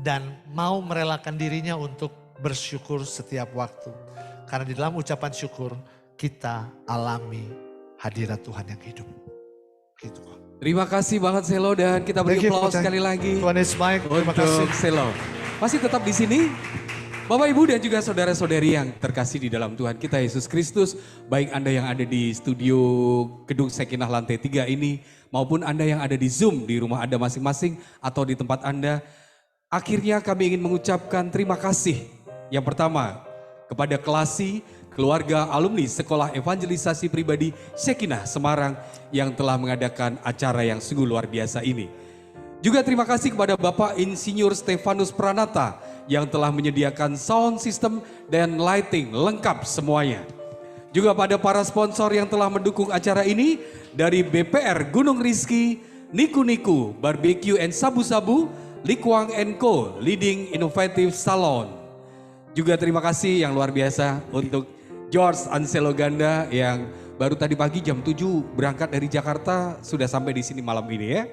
dan mau merelakan dirinya untuk bersyukur setiap waktu. Karena di dalam ucapan syukur kita alami hadirat Tuhan yang hidup. Gitu. Terima kasih banget Selo dan kita beri aplaus sekali lagi. Tuhan Yesus baik, terima kasih. Selo. Masih tetap di sini. Bapak Ibu dan juga saudara-saudari yang terkasih di dalam Tuhan kita Yesus Kristus, baik Anda yang ada di studio Gedung Sekinah lantai 3 ini, maupun Anda yang ada di Zoom di rumah Anda masing-masing atau di tempat Anda, akhirnya kami ingin mengucapkan terima kasih. Yang pertama, kepada Kelasi, keluarga alumni Sekolah Evangelisasi Pribadi Sekinah Semarang yang telah mengadakan acara yang sungguh luar biasa ini. Juga terima kasih kepada Bapak Insinyur Stefanus Pranata yang telah menyediakan sound system dan lighting lengkap semuanya. Juga pada para sponsor yang telah mendukung acara ini dari BPR Gunung Rizki, Niku Niku, Barbecue and Sabu Sabu, Likwang & Co, Leading Innovative Salon. Juga terima kasih yang luar biasa untuk George Anselo Ganda yang baru tadi pagi jam 7 berangkat dari Jakarta sudah sampai di sini malam ini ya.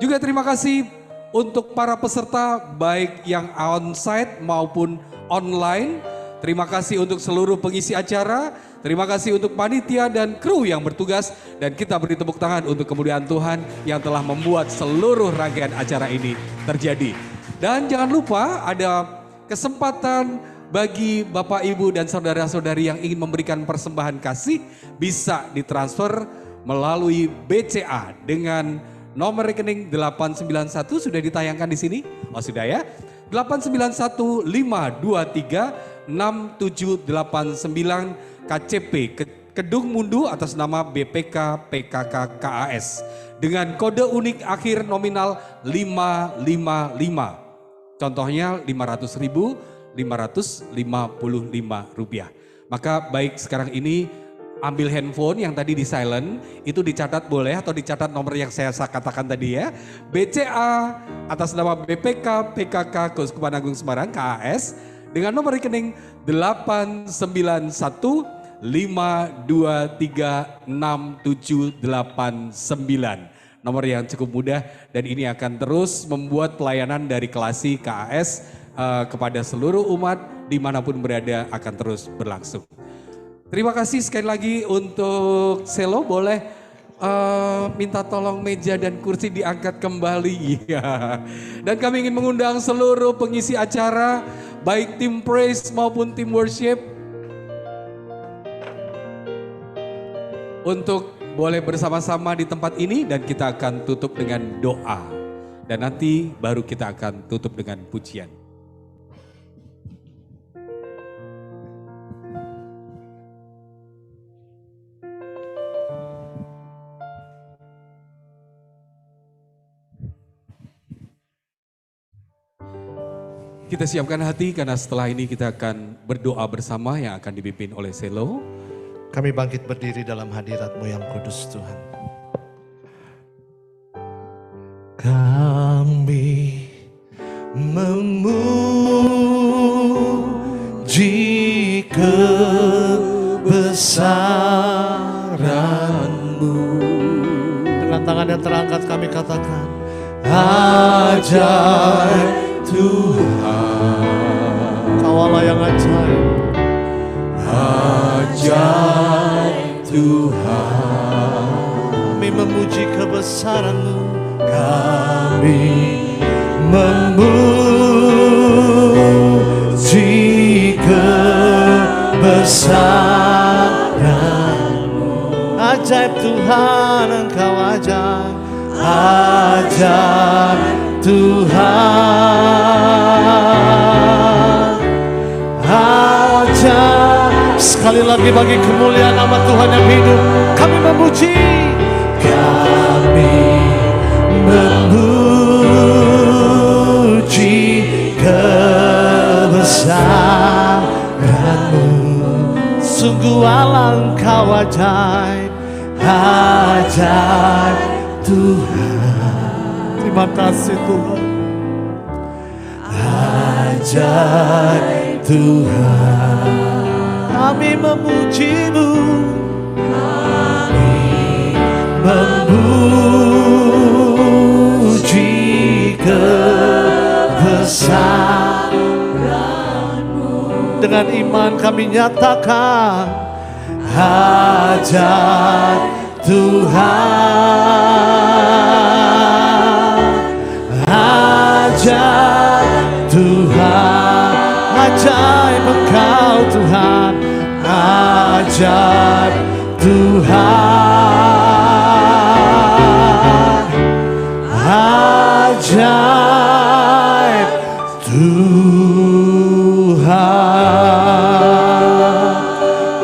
Juga terima kasih untuk para peserta baik yang onsite maupun online. Terima kasih untuk seluruh pengisi acara, terima kasih untuk panitia dan kru yang bertugas, dan kita beri tepuk tangan untuk kemuliaan Tuhan yang telah membuat seluruh rangkaian acara ini terjadi. Dan jangan lupa ada kesempatan bagi Bapak, Ibu, dan saudara-saudari yang ingin memberikan persembahan kasih bisa ditransfer melalui BCA dengan nomor rekening 891 sudah ditayangkan di sini. Oh sudah ya. 891-523-6789 KCP Kedung Mundu atas nama BPK PKK KAS dengan kode unik akhir nominal 555. Contohnya 500.555 rupiah. Maka baik sekarang ini ambil handphone yang tadi di silent, itu dicatat boleh atau dicatat nomor yang saya katakan tadi ya. BCA atas nama BPK PKK Keuskupan Agung Semarang KAS dengan nomor rekening 891-523-6789. Nomor yang cukup mudah dan ini akan terus membuat pelayanan dari Klasi KAS kepada seluruh umat dimanapun berada akan terus berlangsung. Terima kasih sekali lagi untuk Selo, boleh minta tolong meja dan kursi diangkat kembali. Ya. Dan kami ingin mengundang seluruh pengisi acara, baik tim praise maupun tim worship, untuk boleh bersama-sama di tempat ini dan kita akan tutup dengan doa. Dan nanti baru kita akan tutup dengan pujian. Kita siapkan hati karena setelah ini kita akan berdoa bersama yang akan dipimpin oleh Selo. Kami bangkit berdiri dalam hadirat-Mu yang kudus Tuhan. Kami memuji kebesaran-Mu. Dengan tangan yang terangkat kami katakan, ajaib Tuhan, Kau Allah yang ajaib. Ajaib Tuhan, kami memuji kebesaran-Mu. Kami memuji kebesaran-Mu. Ajaib Tuhan, Engkau ajaib. Ajaib Tuhan, ajaib. Sekali lagi bagi kemuliaan nama Tuhan yang hidup, kami memuji. Kami memuji kebesaran-Mu. Sungguh Allah Engkau ajaib, ajaib Tuhan. Terima kasih Tuhan. Ajaib Tuhan, kami memuji-Mu. Kami memuji kebesaran-Mu. Dengan iman kami nyatakan, ajaib Tuhan, ajaib Tuhan, ajaib Engkau Tuhan, ajaib Tuhan, ajaib Tuhan.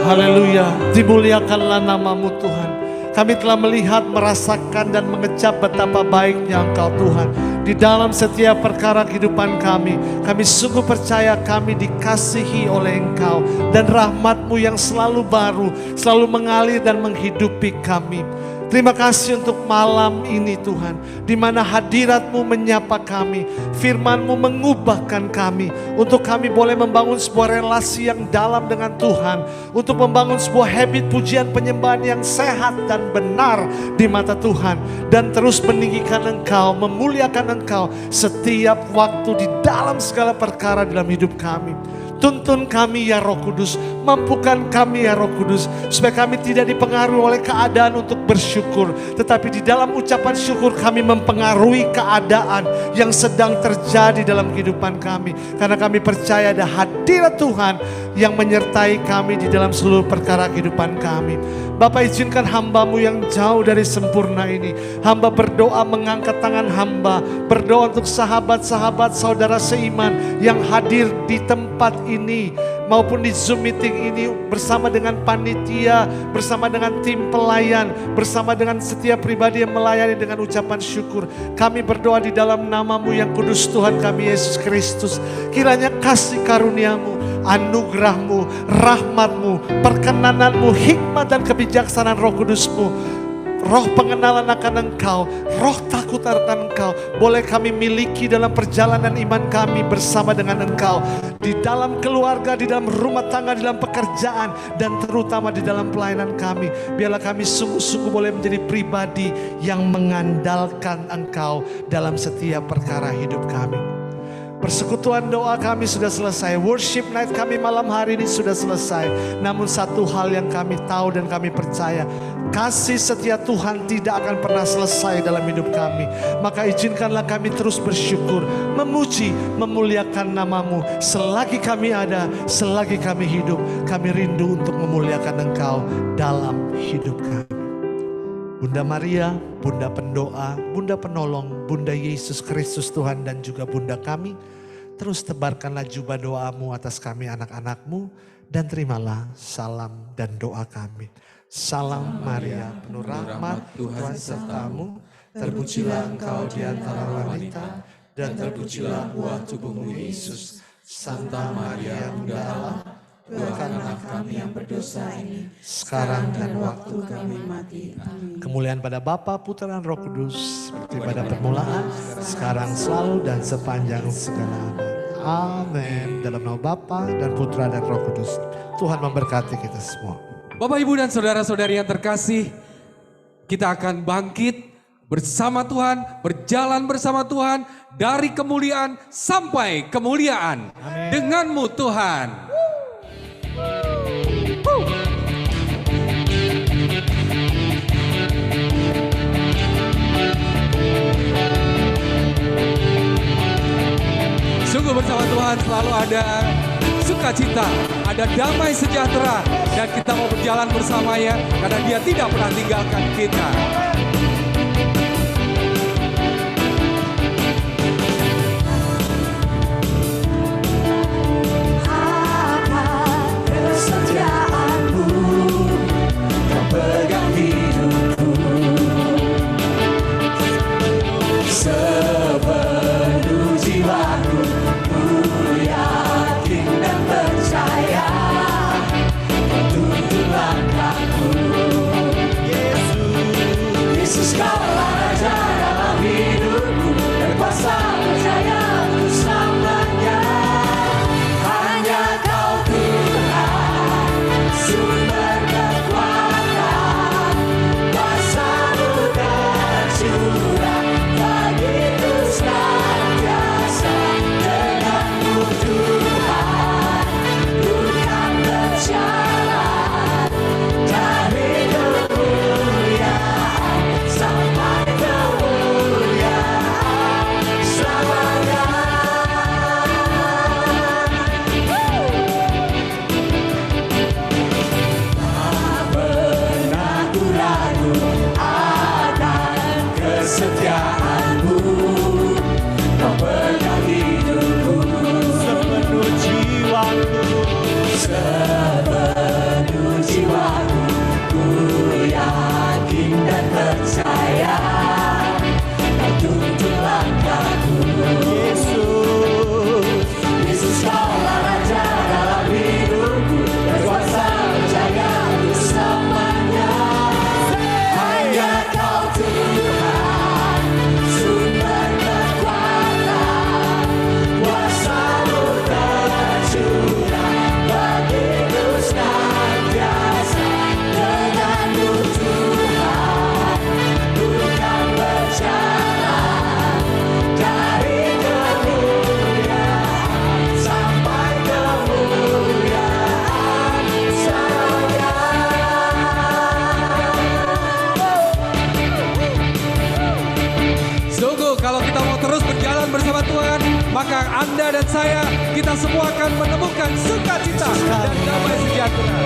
Haleluya, dimuliakanlah nama-Mu Tuhan. Kami telah melihat, merasakan, dan mengecap betapa baiknya Engkau Tuhan. Di dalam setiap perkara kehidupan kami, kami sungguh percaya kami dikasihi oleh Engkau. Dan rahmat-Mu yang selalu baru, selalu mengalir dan menghidupi kami. Terima kasih untuk malam ini Tuhan, di mana hadirat-Mu menyapa kami, firman-Mu mengubahkan kami, untuk kami boleh membangun sebuah relasi yang dalam dengan Tuhan, untuk membangun sebuah habit pujian penyembahan yang sehat dan benar di mata Tuhan, dan terus meninggikan Engkau, memuliakan Engkau setiap waktu di dalam segala perkara dalam hidup kami. Tuntun kami ya Roh Kudus, mampukan kami ya Roh Kudus, supaya kami tidak dipengaruhi oleh keadaan untuk bersyukur, tetapi di dalam ucapan syukur kami mempengaruhi keadaan yang sedang terjadi dalam kehidupan kami. Karena kami percaya ada hadirat Tuhan yang menyertai kami di dalam seluruh perkara kehidupan kami. Bapa, izinkan hamba-Mu yang jauh dari sempurna ini, hamba berdoa mengangkat tangan hamba, berdoa untuk sahabat-sahabat saudara seiman yang hadir di tempat ini maupun di Zoom meeting ini, bersama dengan panitia, bersama dengan tim pelayan, bersama dengan setiap pribadi yang melayani dengan ucapan syukur. Kami berdoa di dalam nama-Mu yang kudus Tuhan kami Yesus Kristus, kiranya kasih karunia-Mu, anugerah-Mu, rahmat-Mu, perkenanan-Mu, hikmat dan kebijaksanaan Roh Kudus-Mu, roh pengenalan akan Engkau, roh takut akan Engkau, boleh kami miliki dalam perjalanan iman kami bersama dengan Engkau, di dalam keluarga, di dalam rumah tangga, di dalam pekerjaan, dan terutama di dalam pelayanan kami. Biarlah kami sungguh-sungguh boleh menjadi pribadi yang mengandalkan Engkau dalam setiap perkara hidup kami. Persekutuan doa kami sudah selesai, worship night kami malam hari ini sudah selesai. Namun satu hal yang kami tahu dan kami percaya, kasih setia Tuhan tidak akan pernah selesai dalam hidup kami. Maka izinkanlah kami terus bersyukur, memuji, memuliakan nama-Mu. Selagi kami ada, selagi kami hidup, kami rindu untuk memuliakan Engkau dalam hidup kami. Bunda Maria, Bunda Pendoa, Bunda Penolong, Bunda Yesus Kristus Tuhan dan juga Bunda kami, terus tebarkanlah jubah doa-Mu atas kami anak-anak-Mu, dan terimalah salam dan doa kami. Salam Maria, penuh rahmat, Tuhan serta-Mu, terpujilah Engkau di antara wanita, dan terpujilah buah tubuh-Mu Yesus. Santa Maria, Bunda Allah, doakanlah kami yang berdosa ini, sekarang dan waktu kami mati. Amin. Kemuliaan pada Bapa, Putra dan Roh Kudus, seperti pada permulaan, sekarang, selalu, dan sepanjang segala abad. Amin. Dalam nama Bapa dan Putra dan Roh Kudus. Tuhan memberkati kita semua. Bapak, Ibu, dan saudara-saudari yang terkasih, kita akan bangkit bersama Tuhan, berjalan bersama Tuhan, dari kemuliaan sampai kemuliaan. Amin. Denganmu Tuhan. Sungguh bersama Tuhan selalu ada sukacita, ada damai sejahtera, dan kita mau berjalan bersamanya karena Dia tidak pernah tinggalkan kita. maka Anda dan saya, kita semua akan menemukan sukacita dan damai sejahtera.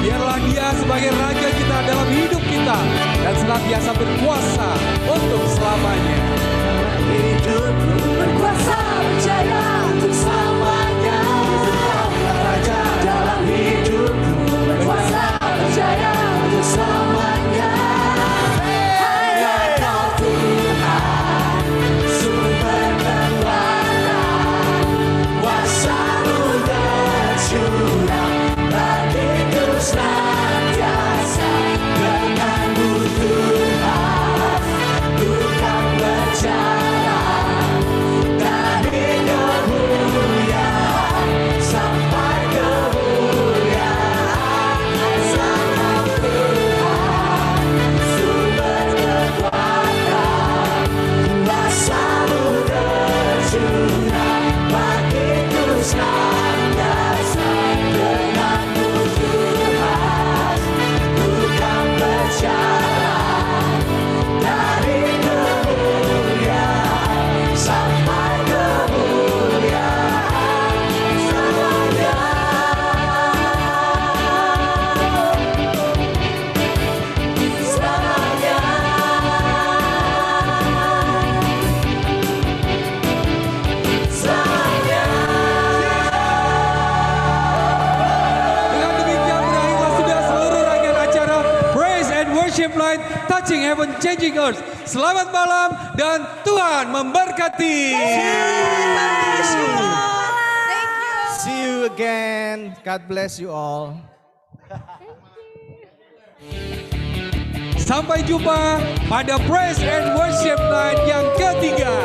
Biarlah Dia sebagai Raja kita dalam hidup kita dan senantiasa berkuasa untuk selamanya. Hidupku berkuasa berjaya untuk selamanya. Raja dalam hidupku berkuasa berjaya untuk selamanya. Hanya Kau Tuhan, sumber kekuatan, kuasa-Mu tercurah bagiku senantiasa. Denganmu Tuhan, ku kan berjalan dari kemuliaan sampai kemuliaan. Sama Tuhan, sumber kekuatan, kuasa-Mu tercurah bagiku senantiasa. Denganmu Tuhan, ku kan berjalan dari kemuliaan sampai kemuliaan selamanya. Selamanya. Selamanya. Dengan demikian berakhirlah sudah seluruh rangkaian acara Praise and Worship Night Touching Heaven Changing Earth. Selamat malam dan Tuhan memberkati. See you again. God bless you all. Sampai jumpa pada Praise and Worship Night yang ketiga.